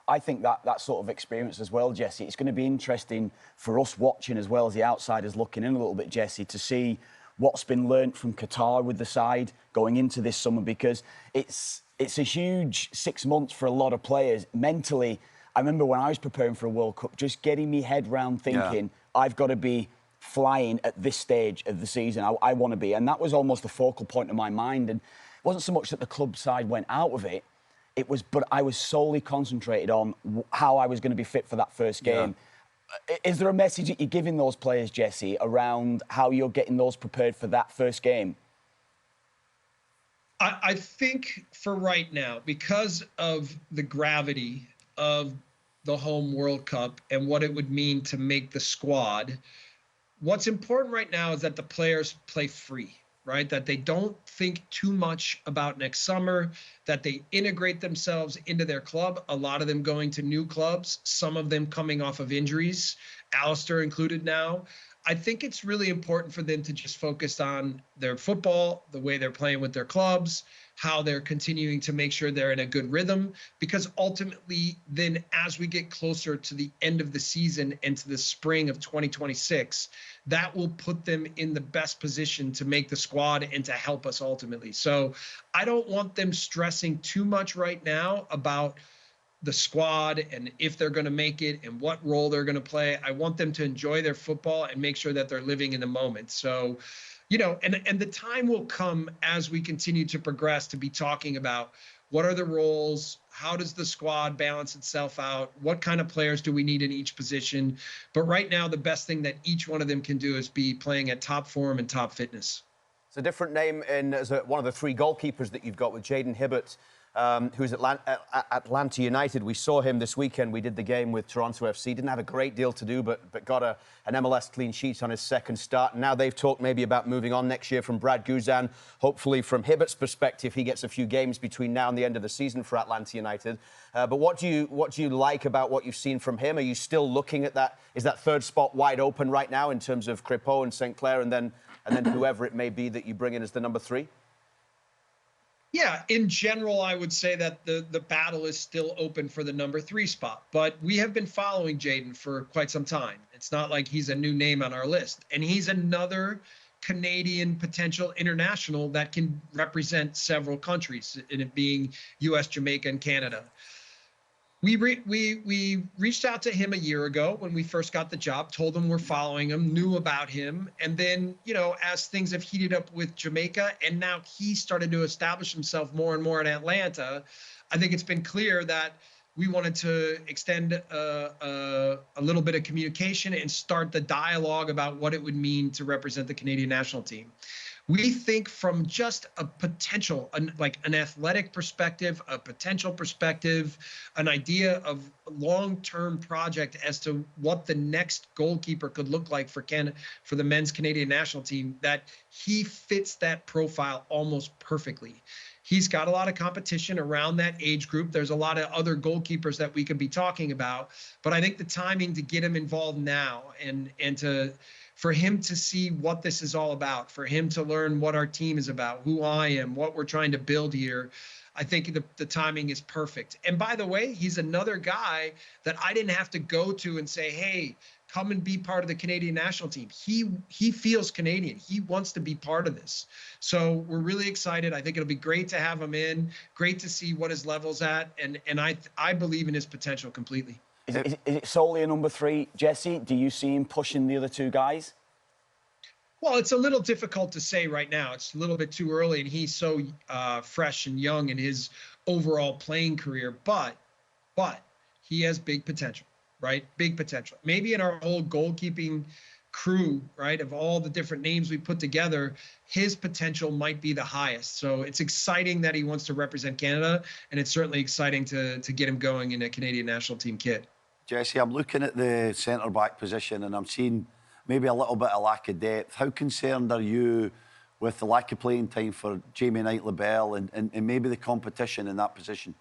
I think that sort of experience as well, Jesse, it's going to be interesting for us watching as well as the outsiders looking in a little bit, Jesse, to see what's been learnt from Qatar with the side going into this summer, because it's a huge 6 months for a lot of players. Mentally, I remember when I was preparing for a World Cup, just getting me head round thinking, I've got to be flying at this stage of the season. I want to be. And that was almost the focal point of my mind. And it wasn't so much that the club side went out of it, but I was solely concentrated on how I was going to be fit for that first game. Yeah. Is there a message that you're giving those players, Jesse, around how you're getting those prepared for that first game? I think for right now, because of the gravity of the home World Cup and what it would mean to make the squad, what's important right now is that the players play free, right? That they don't think too much about next summer, that they integrate themselves into their club, a lot of them going to new clubs, some of them coming off of injuries, Alistair included now. I think it's really important for them to just focus on their football, the way they're playing with their clubs, how they're continuing to make sure they're in a good rhythm, because ultimately then as we get closer to the end of the season and to the spring of 2026, that will put them in the best position to make the squad and to help us ultimately. So I don't want them stressing too much right now about the squad and if they're going to make it and what role they're going to play. I want them to enjoy their football and make sure that they're living in the moment. So, and the time will come as we continue to progress to be talking about what are the roles, how does the squad balance itself out, what kind of players do we need in each position. But right now, the best thing that each one of them can do is be playing at top form and top fitness. It's a different name as one of the three goalkeepers that you've got with Jaden Hibbert, who's at Atlanta United. We saw him this weekend. We did the game with Toronto FC. Didn't have a great deal to do, but got an MLS clean sheet on his second start. And now they've talked maybe about moving on next year from Brad Guzan. Hopefully, from Hibbert's perspective, he gets a few games between now and the end of the season for Atlanta United. But what do you like about what you've seen from him? Are you still looking at that? Is that third spot wide open right now in terms of Crépeau and St. Clair, and then whoever it may be that you bring in as the number 3? Yeah, in general, I would say that the battle is still open for the number 3 spot. But we have been following Jaden for quite some time. It's not like he's a new name on our list. And he's another Canadian potential international that can represent several countries, in it being U.S., Jamaica, and Canada. We reached out to him a year ago when we first got the job, told him we're following him, knew about him. And then, as things have heated up with Jamaica and now he started to establish himself more and more in Atlanta, I think it's been clear that we wanted to extend a little bit of communication and start the dialogue about what it would mean to represent the Canadian national team. We think from just a potential, like an athletic perspective, a potential perspective, an idea of a long-term project as to what the next goalkeeper could look like for the men's Canadian national team, that he fits that profile almost perfectly. He's got a lot of competition around that age group. There's a lot of other goalkeepers that we could be talking about, but I think the timing to get him involved now and for him to see what this is all about, for him to learn what our team is about, who I am, what we're trying to build here, I think the timing is perfect. And by the way, he's another guy that I didn't have to go to and say, hey, come and be part of the Canadian national team. He feels Canadian. He wants to be part of this. So we're really excited. I think it'll be great to have him in. Great to see what his level's at. And I believe in his potential completely. Is it solely a number 3, Jesse? Do you see him pushing the other 2 guys? Well, it's a little difficult to say right now. It's a little bit too early, and he's so fresh and young in his overall playing career. But he has big potential, right? Big potential. Maybe in our whole goalkeeping crew, right, of all the different names we put together, his potential might be the highest. So it's exciting that he wants to represent Canada, and it's certainly exciting to get him going in a Canadian national team kit. Jesse, I'm looking at the centre-back position and I'm seeing maybe a little bit of lack of depth. How concerned are you with the lack of playing time for Jamie Knight-Lebel and maybe the competition in that position?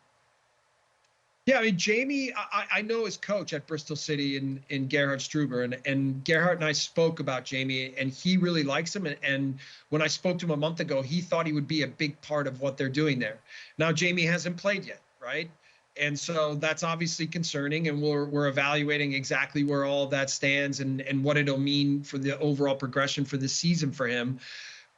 Yeah, I mean, Jamie, I know his coach at Bristol City in Gerhard Struber, and Gerhard and I spoke about Jamie, and he really likes him. And when I spoke to him a month ago, he thought he would be a big part of what they're doing there. Now, Jamie hasn't played yet, right? And so that's obviously concerning, and we're evaluating exactly where all of that stands and what it'll mean for the overall progression for the season for him.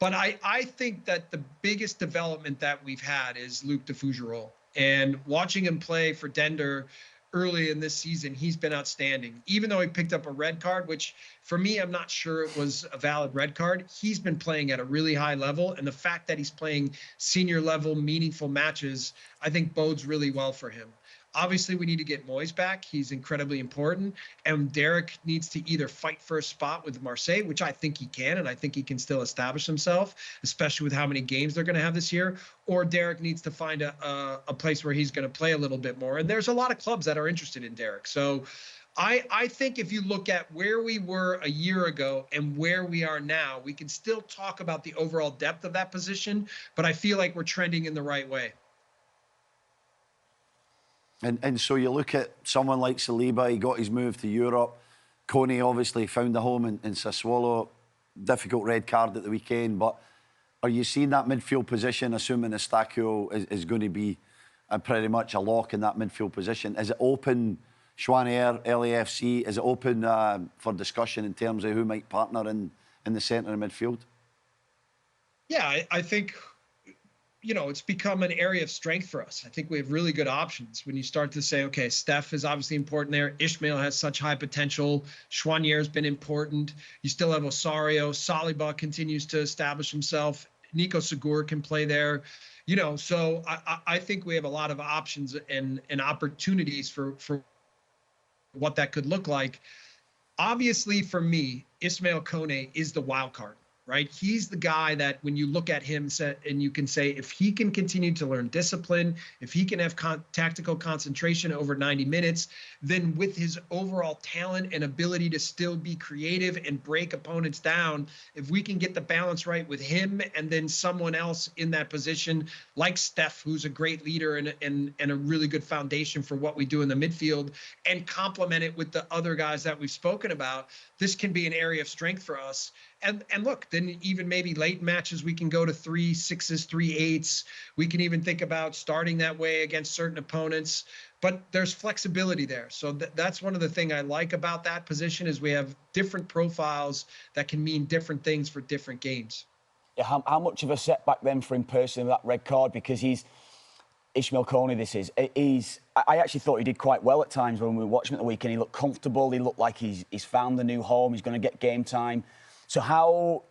But I think that the biggest development that we've had is Luc de Fougerolles. And watching him play for Dender early in this season, he's been outstanding. Even though he picked up a red card, which for me, I'm not sure it was a valid red card, he's been playing at a really high level. And the fact that he's playing senior level, meaningful matches, I think bodes really well for him. Obviously, we need to get Moyes back. He's incredibly important. And Derek needs to either fight for a spot with Marseille, which I think he can, and I think he can still establish himself, especially with how many games they're going to have this year, or Derek needs to find a place where he's going to play a little bit more. And there's a lot of clubs that are interested in Derek. So I think if you look at where we were a year ago and where we are now, we can still talk about the overall depth of that position, but I feel like we're trending in the right way. And so you look at someone like Saliba, he got his move to Europe. Coney obviously found a home in Sassuolo. Difficult red card at the weekend. But are you seeing that midfield position, assuming Eustáquio is going to be pretty much a lock in that midfield position? Is it open, Schwaner, LAFC? Is it open for discussion in terms of who might partner in the centre of midfield? Yeah, I think, you know, it's become an area of strength for us. I think we have really good options when you start to say, okay, Steph is obviously important there. Ishmael has such high potential. Schwanier has been important. You still have Osario. Saliba continues to establish himself. Nico Segur can play there. You know, so I think we have a lot of options and opportunities for what that could look like. Obviously, for me, Ismail Kone is the wild card. Right? He's the guy that when you look at him and you can say, if he can continue to learn discipline, if he can have tactical concentration over 90 minutes, then with his overall talent and ability to still be creative and break opponents down, if we can get the balance right with him and then someone else in that position, like Steph, who's a great leader and a really good foundation for what we do in the midfield, and complement it with the other guys that we've spoken about, this can be an area of strength for us. And look, then even maybe late matches, we can go to 3-6s, 3-8s. We can even think about starting that way against certain opponents. But there's flexibility there. So that's one of the things I like about that position is we have different profiles that can mean different things for different games. Yeah, how much of a setback then for him personally with that red card? Because Ishmael Kone, I actually thought he did quite well at times when we were watching him at the weekend. He looked comfortable. He looked like he's found a new home. He's going to get game time. So how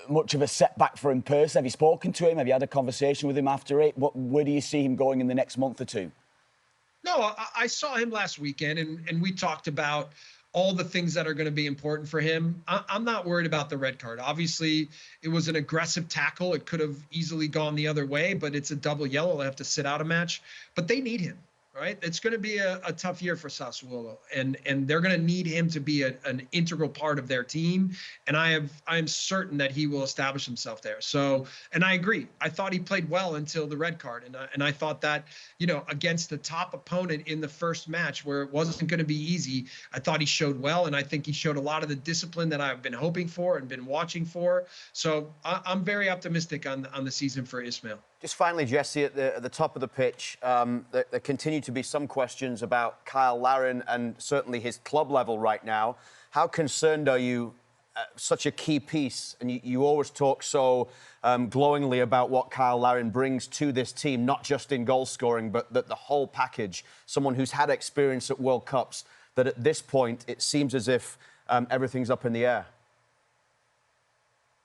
much of a setback for him personally? Have you spoken to him? Have you had a conversation with him after it? Where do you see him going in the next month or two? No, I saw him last weekend, and we talked about all the things that are going to be important for him. I'm not worried about the red card. Obviously, it was an aggressive tackle. It could have easily gone the other way, but it's a double yellow. They have to sit out a match. But they need him. Right, it's going to be a tough year for Sassuolo, and they're going to need him to be an integral part of their team. And I am certain that he will establish himself there. So, and I agree. I thought he played well until the red card, and I thought that, you know, against the top opponent in the first match where it wasn't going to be easy, I thought he showed well, and I think he showed a lot of the discipline that I've been hoping for and been watching for. So I'm very optimistic on the season for Ismail. Just finally, Jesse, at the top of the pitch, there continue to be some questions about Kyle Larin and certainly his club level right now. How concerned are you, such a key piece, and you always talk so glowingly about what Kyle Larin brings to this team, not just in goal scoring, but the whole package, someone who's had experience at World Cups, that at this point it seems as if everything's up in the air?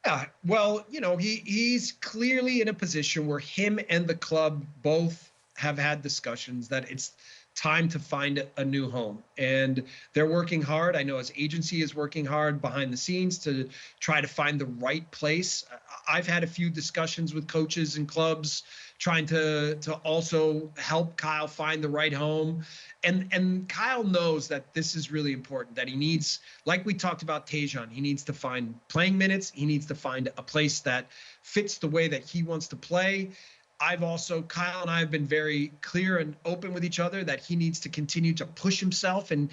Yeah, well, you know, he's clearly in a position where him and the club both have had discussions that it's time to find a new home. And they're working hard. I know his agency is working hard behind the scenes to try to find the right place. I've had a few discussions with coaches and clubs trying to also help Kyle find the right home. And Kyle knows that this is really important, that he needs, like we talked about Tajon, he needs to find playing minutes. He needs to find a place that fits the way that he wants to play. Kyle and I have been very clear and open with each other that he needs to continue to push himself. And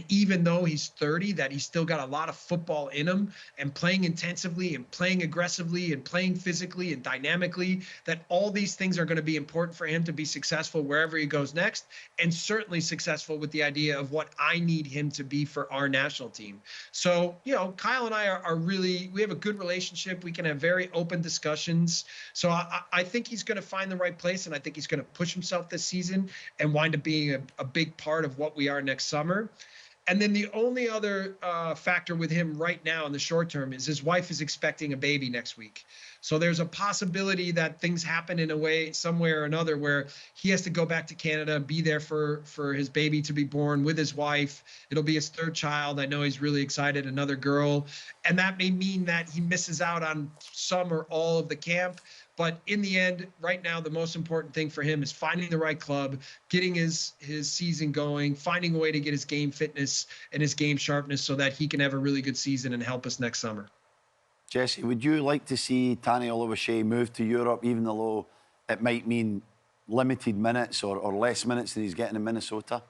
even though he's 30, that he's still got a lot of football in him, and playing intensively and playing aggressively and playing physically and dynamically, that all these things are going to be important for him to be successful wherever he goes next, and certainly successful with the idea of what I need him to be for our national team. So, you know, Kyle and I are really, we have a good relationship. We can have very open discussions. So I think he's going to find the right place, and I think he's going to push himself this season and wind up being a big part of what we are next summer. And then the only other factor with him right now in the short term is his wife is expecting a baby next week. So there's a possibility that things happen in a way, somewhere or another, where he has to go back to Canada, be there for his baby to be born with his wife. It'll be his third child. I know he's really excited, another girl. And that may mean that he misses out on some or all of the camp. But in the end, right now, the most important thing for him is finding the right club, getting his season going, finding a way to get his game fitness and his game sharpness so that he can have a really good season and help us next summer. Jesse, would you like to see Tani Oluwaseyi move to Europe, even though it might mean limited minutes or less minutes than he's getting in Minnesota?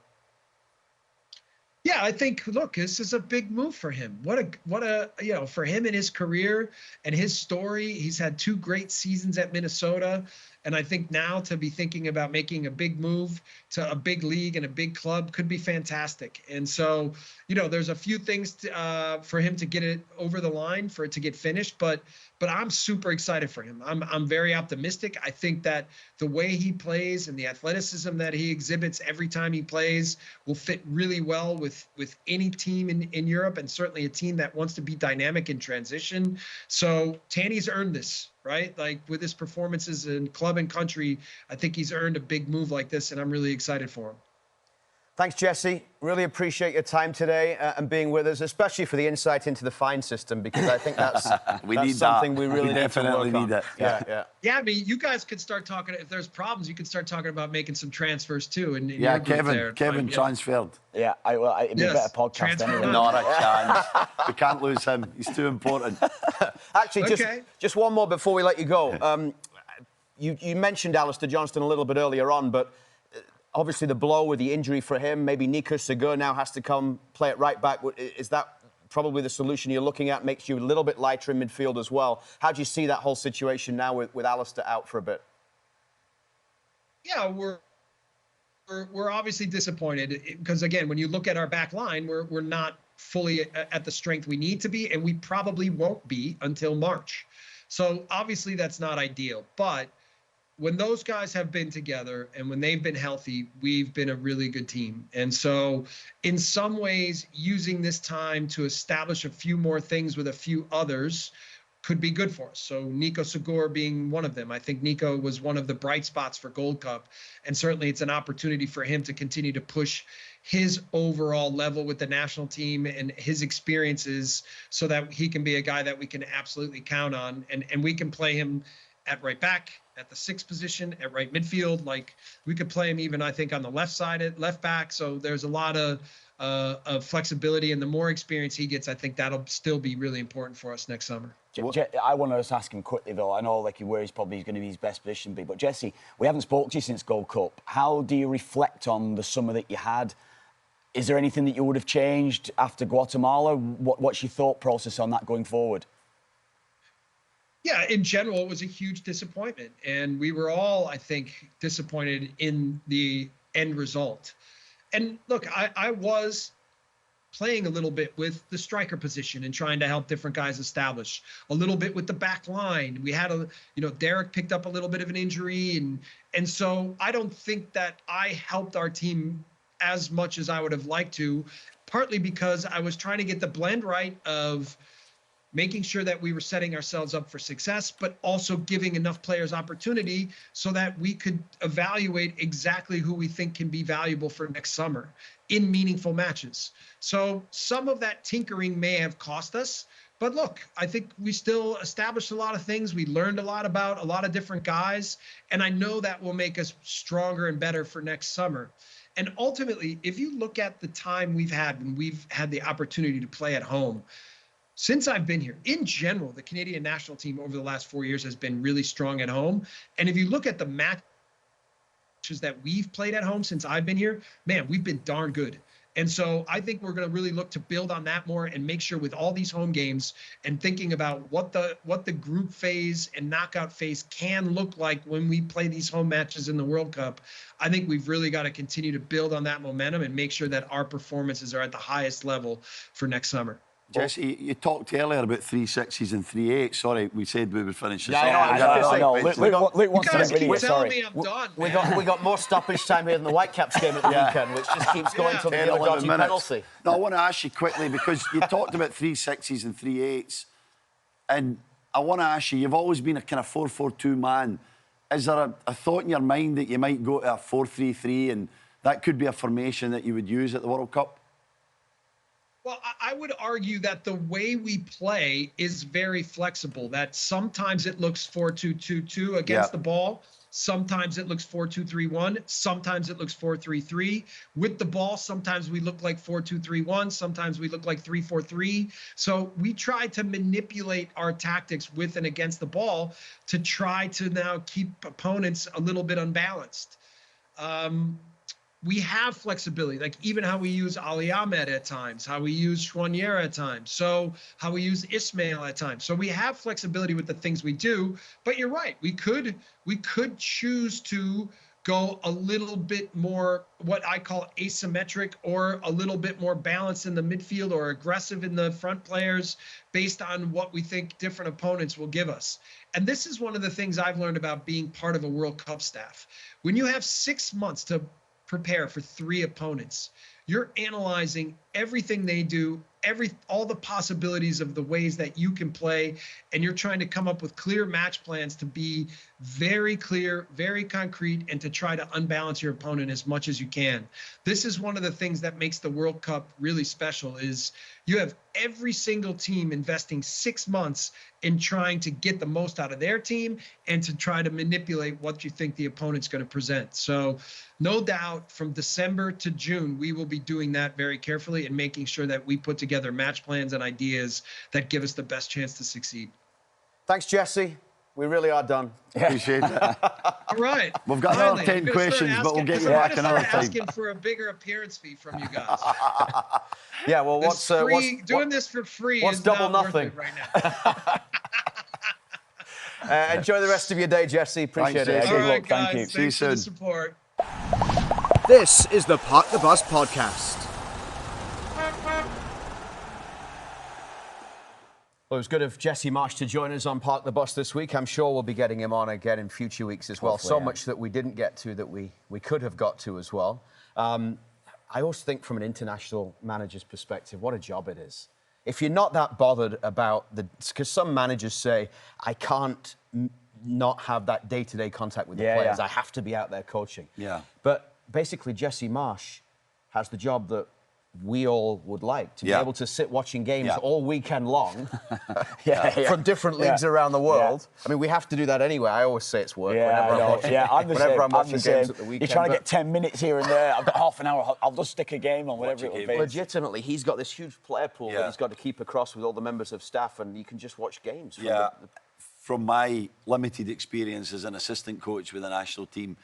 Yeah, I think, look, this is a big move for him. What a, you know, for him in his career and his story, he's had 2 great seasons at Minnesota. And I think now to be thinking about making a big move to a big league and a big club could be fantastic. And so, you know, there's a few things for him to get it over the line, for it to get finished. But I'm super excited for him. I'm very optimistic. I think that the way he plays and the athleticism that he exhibits every time he plays will fit really well with any team in Europe, and certainly a team that wants to be dynamic in transition. So Tanny's earned this. Right? Like with his performances in club and country, I think he's earned a big move like this, and I'm really excited for him. Thanks, Jesse. Really appreciate your time today and being with us, especially for the insight into the fine system, because I think that's something we really definitely need it. Yeah, I mean, you guys could start talking, if there's problems, you could start talking about making some transfers too. And yeah, Kevin transferred. Yeah, it'd be a better podcast anyway. Not a chance. We can't lose him. He's too important. Actually, just one more before we let you go. You mentioned Alistair Johnston a little bit earlier on, but obviously the blow with the injury for him, maybe Nico Segur now has to come play it right back. Is that probably the solution you're looking at? Makes you a little bit lighter in midfield as well. How do you see that whole situation now with Alistair out for a bit? Yeah, we're obviously disappointed because, again, when you look at our back line, we're not fully at the strength we need to be, and we probably won't be until March. So obviously that's not ideal, but when those guys have been together and when they've been healthy, we've been a really good team. And so in some ways, using this time to establish a few more things with a few others could be good for us. So Nico Segur being one of them. I think Nico was one of the bright spots for Gold Cup. And certainly it's an opportunity for him to continue to push his overall level with the national team and his experiences so that he can be a guy that we can absolutely count on. And we can play him at right back, at the 6th position, at right midfield. Like, we could play him even, I think, on the left side at left back. So there's a lot of flexibility, and the more experience he gets, I think that'll still be really important for us next summer. I want to just ask him quickly, though. I know where he's probably going to be his best position be. But, Jesse, we haven't spoken to you since Gold Cup. How do you reflect on the summer that you had? Is there anything that you would have changed after Guatemala? What's your thought process on that going forward? Yeah, in general, it was a huge disappointment. And we were all, I think, disappointed in the end result. And look, I was playing a little bit with the striker position and trying to help different guys establish a little bit with the back line. We had Derek picked up a little bit of an injury. And so I don't think that I helped our team as much as I would have liked to, partly because I was trying to get the blend right of making sure that we were setting ourselves up for success, but also giving enough players opportunity so that we could evaluate exactly who we think can be valuable for next summer in meaningful matches. So some of that tinkering may have cost us, but look, I think we still established a lot of things. We learned a lot about a lot of different guys, and I know that will make us stronger and better for next summer. And ultimately, if you look at the time we've had when we've had the opportunity to play at home, since I've been here, in general, the Canadian national team over the last 4 years has been really strong at home. And if you look at the matches that we've played at home since I've been here, man, we've been darn good. And so I think we're going to really look to build on that more and make sure with all these home games and thinking about what the group phase and knockout phase can look like when we play these home matches in the World Cup. I think we've really got to continue to build on that momentum and make sure that our performances are at the highest level for next summer. Jesse, you talked earlier about 3 6s and 3 8s. Sorry, we said we would finish this. I know. Luke wants to guys make keep videos, telling sorry. me I'm done. We got more stoppage time here than the Whitecaps game at the weekend, which just keeps going till the dodgy penalty. No, I want to ask you quickly, because you talked about 3 6s and 3 8s, and I want to ask you, you've always been a kind of 4-4-2 man. Is there a thought in your mind that you might go to a 4-3-3 and that could be a formation that you would use at the World Cup? Well, I would argue that the way we play is very flexible, that sometimes it looks 4-2-2-2 against the ball. Sometimes it looks 4-2-3-1. Sometimes it looks 4-3-3. With the ball, sometimes we look like 4-2-3-1. Sometimes we look like 3-4-3. So we try to manipulate our tactics with and against the ball to try to now keep opponents a little bit unbalanced. We have flexibility, like even how we use Ali Ahmed at times, how we use Chouanière at times, so how we use Ismail at times. So we have flexibility with the things we do, but you're right. We could choose to go a little bit more what I call asymmetric, or a little bit more balanced in the midfield or aggressive in the front players based on what we think different opponents will give us. And this is one of the things I've learned about being part of a World Cup staff. When you have 6 months to prepare for 3 opponents, you're analyzing everything they do, all the possibilities of the ways that you can play, and you're trying to come up with clear match plans to be very clear, very concrete, and to try to unbalance your opponent as much as you can. This is one of the things that makes the World Cup really special, is you have every single team investing 6 months in trying to get the most out of their team and to try to manipulate what you think the opponent's going to present. So no doubt from December to June, we will be doing that very carefully and making sure that we put together match plans and ideas that give us the best chance to succeed. Thanks, Jesse. We really are done. Appreciate it. All right. We've got another 10 questions, but we'll get you back another time. Asking for a bigger appearance fee from you guys. Yeah, well, what's doing this for free? What's is double not nothing worth it right now. Enjoy the rest of your day, Jesse. Appreciate it. All right, guys. Thank you. Thanks See you for the soon. support. This is the Park the Bus podcast. Well, it was good of Jesse Marsch to join us on Park the Bus this week. I'm sure we'll be getting him on again in future weeks as well. Hopefully, so much that we didn't get to that we could have got to as well. I always think from an international manager's perspective, what a job it is. If you're not that bothered about because some managers say, I can't not have that day-to-day contact with the players. I have to be out there coaching. Yeah. But basically, Jesse Marsch has the job that we all would like, to be able to sit watching games all weekend long from different leagues around the world. I mean, we have to do that anyway. I always say it's work whenever I'm watching games at the weekend. You're trying to get 10 minutes here and there. I've got half an hour. I'll just stick a game on, whatever it will be. Legitimately, he's got this huge player pool that he's got to keep across with all the members of staff, and you can just watch games. From my limited experience as an assistant coach with the national team,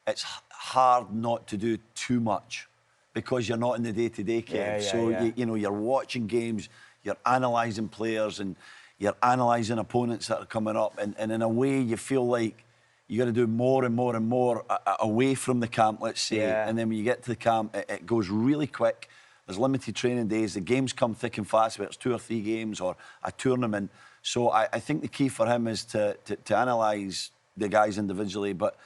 it's hard not to do too much, because you're not in the day-to-day game. You know, you're watching games, you're analysing players, and you're analysing opponents that are coming up, and in a way you feel like you got to do more and more and more away from the camp, let's say. Yeah. And then when you get to the camp, it goes really quick. There's limited training days. The games come thick and fast, whether it's 2 or 3 games or a tournament. So I think the key for him is to analyse the guys individually, but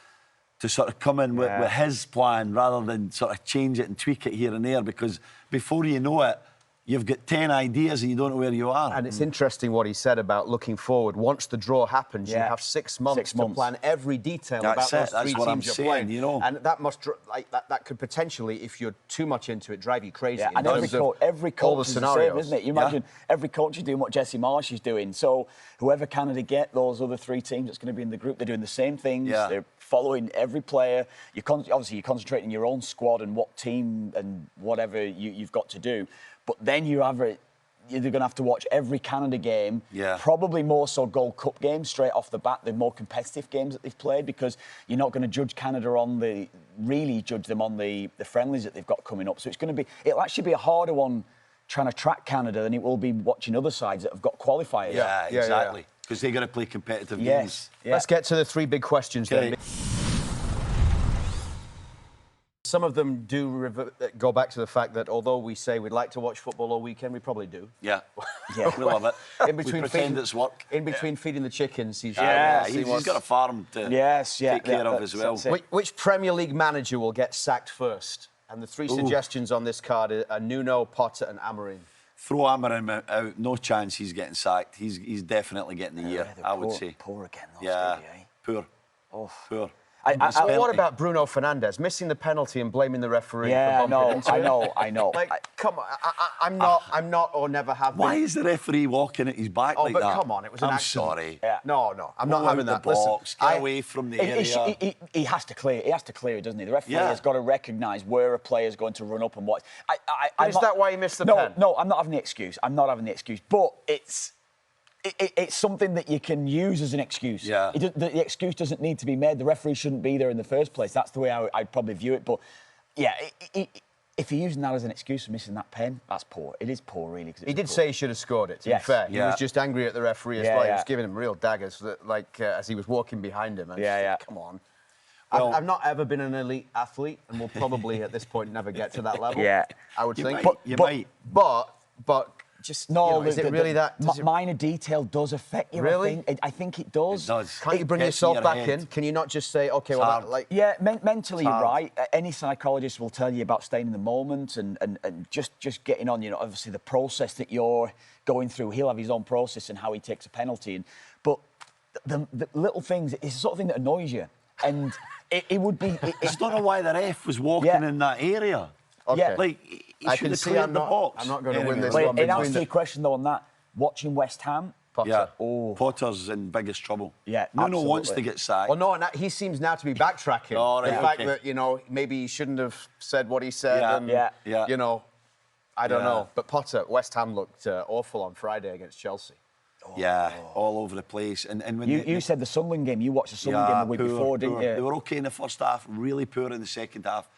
to sort of come in with his plan rather than sort of change it and tweak it here and there, because before you know it, you've got 10 ideas and you don't know where you are. And it's interesting what he said about looking forward. Once the draw happens, you have 6 months to plan every detail about those 3 teams you're playing. You know. And that must that could potentially, if you're too much into it, drive you crazy. Yeah, and every coach is the same, isn't it? You imagine every coach is doing what Jesse Marsch is doing. So whoever Canada get, those other 3 teams that's going to be in the group, they're doing the same things. Yeah. They're following every player. Obviously, you're concentrating your own squad and what team and whatever you've got to do. But then you're going to have to watch every Canada game, probably more so Gold Cup games straight off the bat, the more competitive games that they've played, because you're not going to judge Canada really judge them on the friendlies that they've got coming up. So it'll actually be a harder one trying to track Canada than it will be watching other sides that have got qualifiers. Yeah, exactly. Because they're going to play competitive games. Yeah. Let's get to the 3 big questions then. Some of them do go back to the fact that although we say we'd like to watch football all weekend, we probably do. Yeah, we love it. In between we pretend it's work. In between feeding the chickens, he's got a farm to take care of as well. Which Premier League manager will get sacked first? And the 3 suggestions on this card are Nuno, Potter and Amorim. Throw Amorim out, no chance he's getting sacked. He's definitely getting the year, I would say. Poor again, though, poor. Poor. What about Bruno Fernandes missing the penalty and blaming the referee? Yeah, I know. Like, come on, I'm not, or never have been. Why is the referee walking at his back like that? Oh, but come on, it was an accident. I'm sorry. Yeah. No, I'm not having that. The box, get away from the area. He has to clear it, doesn't he? The referee has got to recognise where a player's going to run up and what. Is that why he missed the pen? No, I'm not having the excuse. But it's something that you can use as an excuse. Yeah. The excuse doesn't need to be made. The referee shouldn't be there in the first place. That's the way I'd probably view it. But, yeah, if you're using that as an excuse for missing that pen, that's poor. It is poor, really. He did say he should have scored it, to be fair. He was just angry at the referee as well. He was giving him real daggers, as he was walking behind him. And come on. Well, I've not ever been an elite athlete and will probably, at this point, never get to that level. I would think. You might. But just is it really that minor detail does affect you? Really? I think it does. It does. Can't you bring yourself back in? Can you not just say, okay, mentally you're right. Any psychologist will tell you about staying in the moment and just getting on. Obviously the process that you're going through. He'll have his own process and how he takes a penalty. But the little things, it's the sort of thing that annoys you. And it would be. I just don't know why the ref was walking in that area. Okay. He should have cleared the box. I'm not going to win this one. In answer to your question, though, on that, watching West Ham... Potter. Potter's in biggest trouble. Yeah, Nuno wants to get sacked. Well, no, he seems now to be backtracking. The fact that, maybe he shouldn't have said what he said. I don't know. But Potter, West Ham looked awful on Friday against Chelsea. All over the place. And when you said the Sunderland game. You watched the Sunderland game the week before, didn't you? They were okay in the first half, really poor in the second half.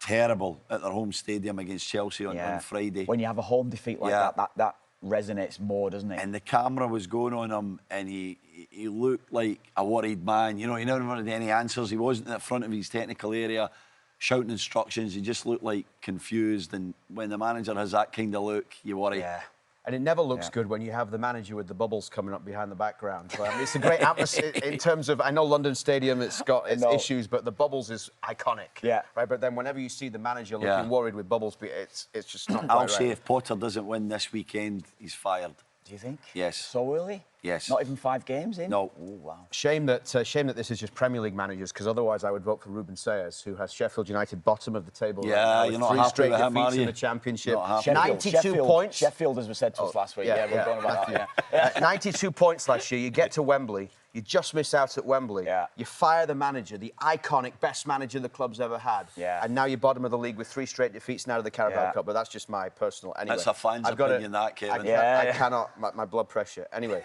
Terrible at their home stadium against Chelsea on Friday. When you have a home defeat like that resonates more, doesn't it? And the camera was going on him, and he looked like a worried man. He never had any answers. He wasn't in the front of his technical area shouting instructions. He just looked like confused. And when the manager has that kind of look, you worry. Yeah. And it never looks good when you have the manager with the bubbles coming up behind the background. So, it's a great atmosphere in terms of, I know London Stadium, it's got its issues, but the bubbles is iconic. Yeah. Right, but then whenever you see the manager looking worried with bubbles, it's just not I'll say if Potter doesn't win this weekend, he's fired. Do you think? Yes. So early? Yes. Not even 5 games in? No. Ooh, wow. Shame that this is just Premier League managers, because otherwise I would vote for Ruben Sayers, who has Sheffield United bottom of the table. Yeah, you're not happy with him, are you? In the Championship. 92 points. Sheffield, as we said to us last week. We're going about that. 92 points last year. You get to Wembley. You just miss out at Wembley. Yeah. You fire the manager, the iconic best manager the club's ever had. Yeah. And now you're bottom of the league with 3 straight defeats now to the Carabao Cup. But that's just my personal. Anyway, that's a fan's opinion, that, Kevin. I cannot. My blood pressure. Anyway,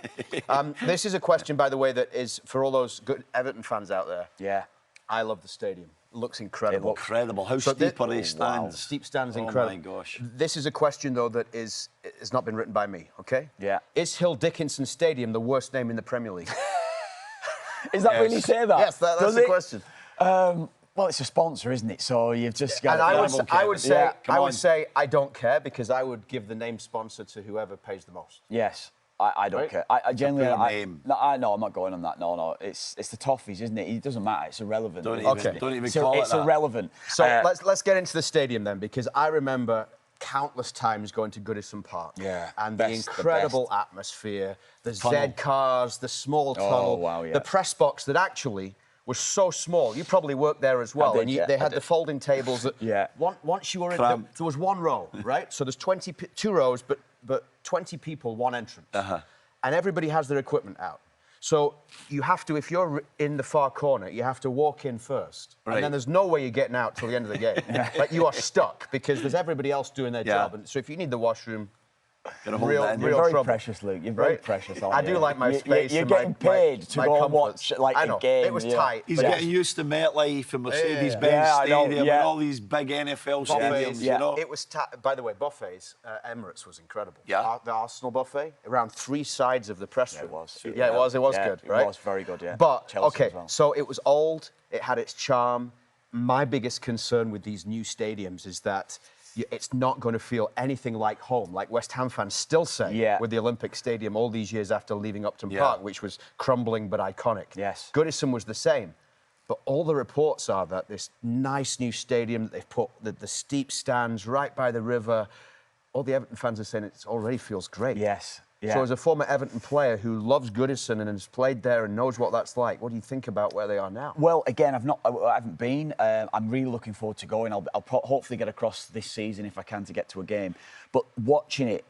this is a question, by the way, that is for all those good Everton fans out there. Yeah. I love the stadium. It looks incredible. Incredible. How steep are these stands? Steep stands, incredible. Oh, my gosh. This is a question, though, that is it's not been written by me, okay? Yeah. Is Hill Dickinson Stadium the worst name in the Premier League? Is that really say that? Yes, that's the question. Well, it's a sponsor, isn't it? So you've just got. And I would say I don't care because I would give the name sponsor to whoever pays the most. Yes. I don't care. I genuinely. Name. No, I'm not going on that. No. It's the Toffees, isn't it? It doesn't matter. It's irrelevant. Don't even call it It's that. irrelevant. So let's get into the stadium then, because I remember countless times going to Goodison Park. Yeah, And the the incredible atmosphere, the Tunnel. Z cars, the small tunnel, wow, yeah. the press box that actually was so small. You probably worked there as well. did, And yeah, they I had did. the folding tables. That Yeah. Once you were in, Cramped. there was one row, right? So there's 2 rows, but 20 people, one entrance. And everybody has their equipment out. So you have to, if you're in the far corner, you have to walk in first. Right. And then there's no way you're getting out till the end of the game. Like you are stuck because there's everybody else doing their job. And so if you need the washroom, Gotta hold real- that in. real You're very trouble. precious, Luke. You're very Right? precious. I do like my space. You're and getting paid to my go and comforts. watch like I a know. game. It was tight. He's but getting used to MetLife and Mercedes-Benz Yeah, I know, Stadium yeah. and all these big NFL stadiums, Buffets. you know? It was, by the way, buffets. Emirates was incredible. Yeah. The Arsenal buffet, around 3 sides of the press room. it was. Yeah, it was. It was Yeah, good, it right? was very good, yeah. But Chelsea okay, as well. so it was old. It had its charm. My biggest concern with these new stadiums is that it's not going to feel anything like home, like West Ham fans still say with the Olympic Stadium all these years after leaving Upton Park, which was crumbling but iconic. Yes. Goodison was the same. But all the reports are that this nice new stadium that they've put, the steep stands right by the river, all the Everton fans are saying it already feels great. Yes. Yeah. So as a former Everton player who loves Goodison and has played there and knows what that's like, what do you think about where they are now? Well, again, I haven't been. I'm really looking forward to going. I'll hopefully get across this season if I can to get to a game. But watching it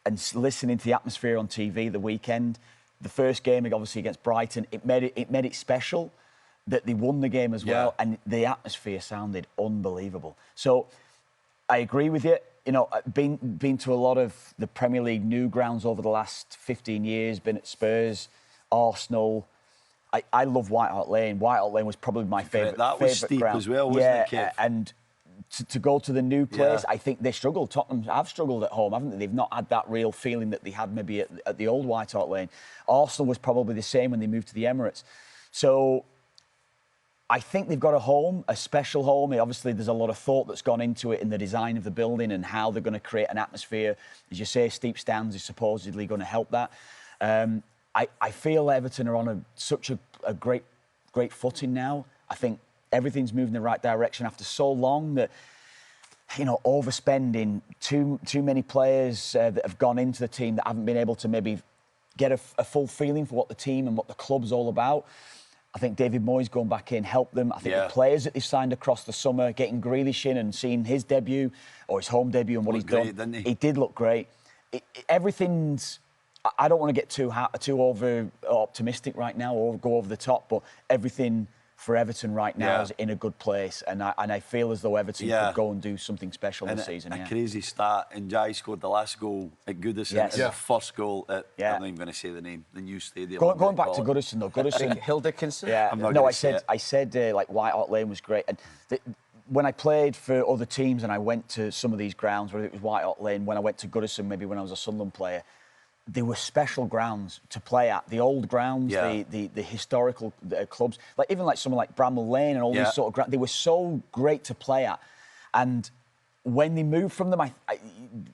and listening to the atmosphere on TV the weekend, the first game obviously against Brighton, it made it special that they won the game as well, and the atmosphere sounded unbelievable. So I agree with you. You know, been to a lot of the Premier League new grounds over the last 15 years, been at Spurs, Arsenal. I love White Hart Lane. White Hart Lane was probably my favourite That was steep ground. as well, wasn't it, Kev? And to go to the new place, I think they struggled. Tottenham have struggled at home, haven't they? They've not had that real feeling that they had maybe at the old White Hart Lane. Arsenal was probably the same when they moved to the Emirates. So I think they've got a special home. Obviously, there's a lot of thought that's gone into it in the design of the building and how they're going to create an atmosphere. As you say, steep stands is supposedly going to help that. I feel Everton are on such a great footing now. I think everything's moving in the right direction after so long that, you know, overspending, too many players that have gone into the team that haven't been able to maybe get a full feeling for what the team and what the club's all about. I think David Moyes going back in helped them. I think the players that they've signed across the summer, getting Grealish in and seeing his debut or his home debut and what he's done, didn't he? He did look great. Everything's. I don't want to get too over optimistic right now or go over the top, but everything for Everton right now is in a good place, and I feel as though Everton could go and do something special this season. A crazy start, and Jai scored the last goal at Goodison, and the first goal at, I'm not even going to say the name, the new stadium. Going back to Goodison though, Goodison. Hill Dickinson? Yeah, I'm not no, gonna I said like White Hart Lane was great, and when I played for other teams and I went to some of these grounds, whether it was White Hart Lane, when I went to Goodison, maybe when I was a Sunderland player, they were special grounds to play at. The old grounds, the historical clubs, like even like someone like Bramall Lane and all these sort of grounds, they were so great to play at. And when they moved from them,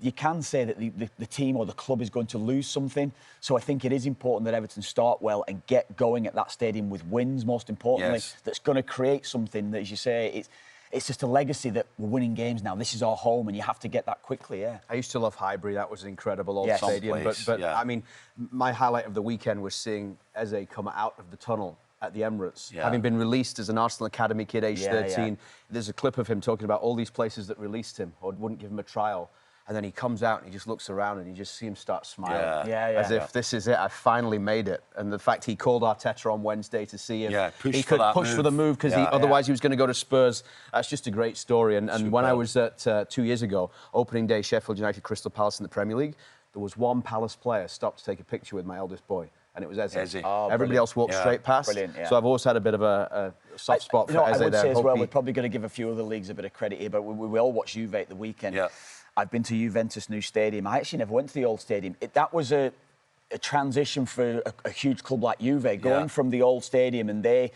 you can say that the team or the club is going to lose something. So I think it is important that Everton start well and get going at that stadium with wins, most importantly, that's going to create something that, as you say, it's just a legacy that we're winning games now. This is our home, and you have to get that quickly, I used to love Highbury. That was an incredible old Yes. stadium. But Yeah. I mean, my highlight of the weekend was seeing Eze come out of the tunnel at the Emirates, having been released as an Arsenal Academy kid, aged 13. There's a clip of him talking about all these places that released him or wouldn't give him a trial. And then he comes out and he just looks around and you just see him start smiling. As if this is it, I finally made it. And the fact he called Arteta on Wednesday to see if he could push for the move because otherwise he was going to go to Spurs. That's just a great story. And when I was at 2 years ago, opening day, Sheffield United, Crystal Palace in the Premier League, there was one Palace player stopped to take a picture with my eldest boy. And it was Eze. Everybody else walked straight past. So I've always had a bit of a soft spot for Eze I would there. say as well, we're probably going to give a few other leagues a bit of credit here, but we all watched Juve at the weekend. I've been to Juventus' new stadium. I actually never went to the old stadium. That was a transition for a huge club like Juve, going from the old stadium, and they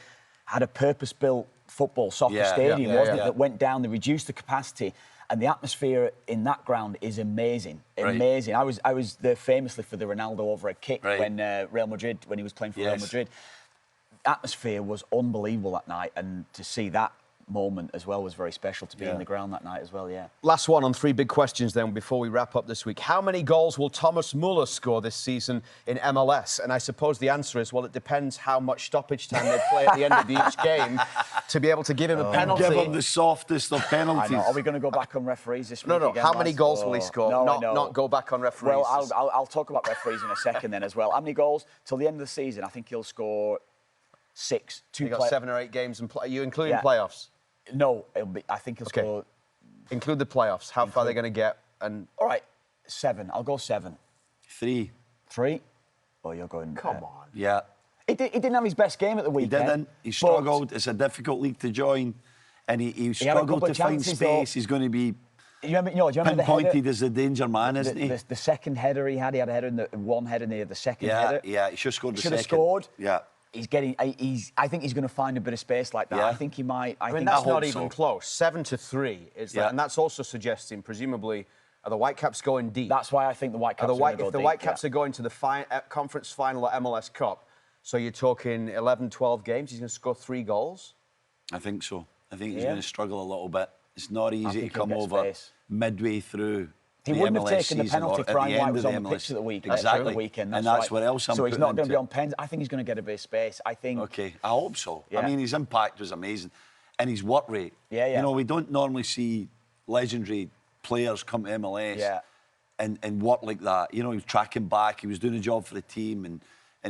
had a purpose-built soccer stadium, wasn't it, that went down. They reduced the capacity, and the atmosphere in that ground is amazing. Amazing. I was there famously for the Ronaldo overhead kick when when he was playing for Real Madrid. Atmosphere was unbelievable that night, and to see that moment as well was very special, to be in the ground that night as well. Last one on 3 big questions then before we wrap up this week. How many goals will Thomas Muller score this season in MLS? And I suppose the answer is, well, it depends how much stoppage time they play at the end of each game to be able to give him a penalty. Give him the softest of penalties. I know. Are we going to go back on referees this week? No. Again, How many goals will he score? Not go back on referees. Well, I'll talk about referees in a second then as well. How many goals till the end of the season? I think he'll score 6. You got 7 or 8 games and are you including playoffs? No, I think he'll score. Include the playoffs. How far are they going to get? And all right, 7. I'll go 7. 3. 3? Oh, you're going. Come on. Yeah. He didn't have his best game at the weekend. He didn't. He struggled. It's a difficult league to join, and he struggled to find space. Though. He's going to be do you remember pinpointed as the danger man, isn't he? The second header he had a header in the one header, and the second header. Yeah, he should have scored the second. Should have scored. Yeah. I think he's going to find a bit of space like that. Yeah. I think he might. I mean, that's not even close. 7-3 is that, and that's also suggesting, presumably, are the Whitecaps going deep? That's why I think the Whitecaps are going to go deep. If the Whitecaps are going to the conference final at MLS Cup, so you're talking 11, 12 games, he's going to score 3 goals? I think so. I think he's going to struggle a little bit. It's not easy to come over midway through. He wouldn't have taken the penalty. Brian White was on the pitch at the weekend. Exactly. Weekend. And that's what else I'm So he's not going to be on pens. I think he's going to get a bit of space. I think. Okay, I hope so. Yeah. I mean, his impact was amazing. And his work rate. Yeah. You know, we don't normally see legendary players come to MLS and work like that. You know, he was tracking back. He was doing a job for the team and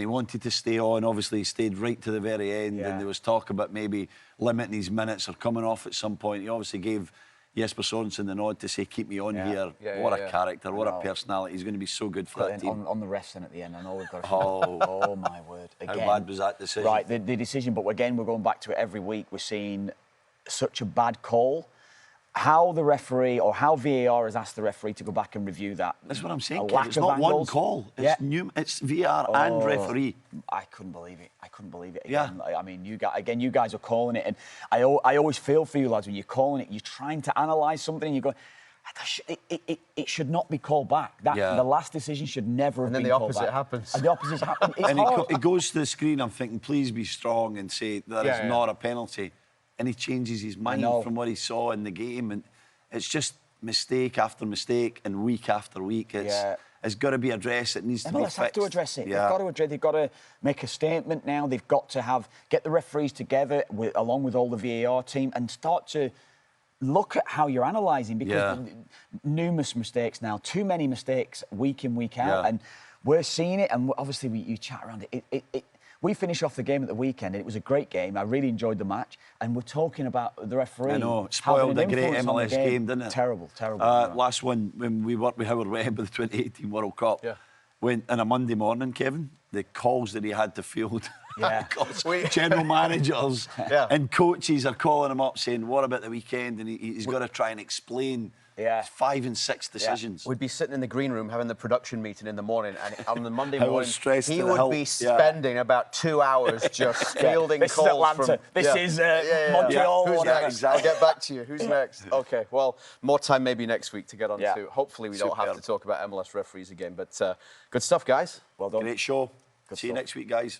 he wanted to stay on. Obviously, he stayed right to the very end. And there was talk about maybe limiting his minutes or coming off at some point. He obviously gave Jesper Sorensen the nod to say, keep me on here. What a character, what a personality. He's going to be so good for that team. On the refs then at the end, I know we've got to... Oh, my word. Again, how bad was that decision? Right, the decision, but again, we're going back to it every week. We're seeing such a bad call. How the referee or how VAR has asked the referee to go back and review that. That's what I'm saying, Kid. It's not one call. It's VAR and referee. I couldn't believe it. Again. I mean, you guys are calling it, and I always feel for you lads when you're calling it. You're trying to analyse something, and you go, it should not be called back. The last decision should never have been called back. And the opposite happens. And it goes to the screen. I'm thinking, please be strong and say that is not a penalty. And he changes his mind from what he saw in the game, and it's just mistake after mistake and week after week. It's got to be addressed. It needs to be fixed. Have to address it. They've got to make a statement now. They've got to get the referees together along with all the VAR team and start to look at how you're analysing, because numerous mistakes now, too many mistakes week in, week out, and we're seeing it. And obviously, you chat around it. We finished off the game at the weekend, and it was a great game. I really enjoyed the match, and we're talking about the referee. I know, it spoiled a great MLS game, didn't it? Terrible. Last one, when we worked with Howard Webb with the 2018 World Cup, when on a Monday morning, Kevin, the calls that he had to field, general managers and coaches are calling him up saying, what about the weekend? And he's got to try and explain 5 and 6 decisions. We'd be sitting in the green room having the production meeting in the morning, and on the Monday morning, he would be spending about 2 hours just fielding calls. This is Atlanta. This is Montreal. Who's next? I'll get back to you. Who's next? Okay, well, more time maybe next week to get on to. Hopefully we don't have to talk about MLS referees again, but good stuff, guys. Well done. Great show. See you next week, guys.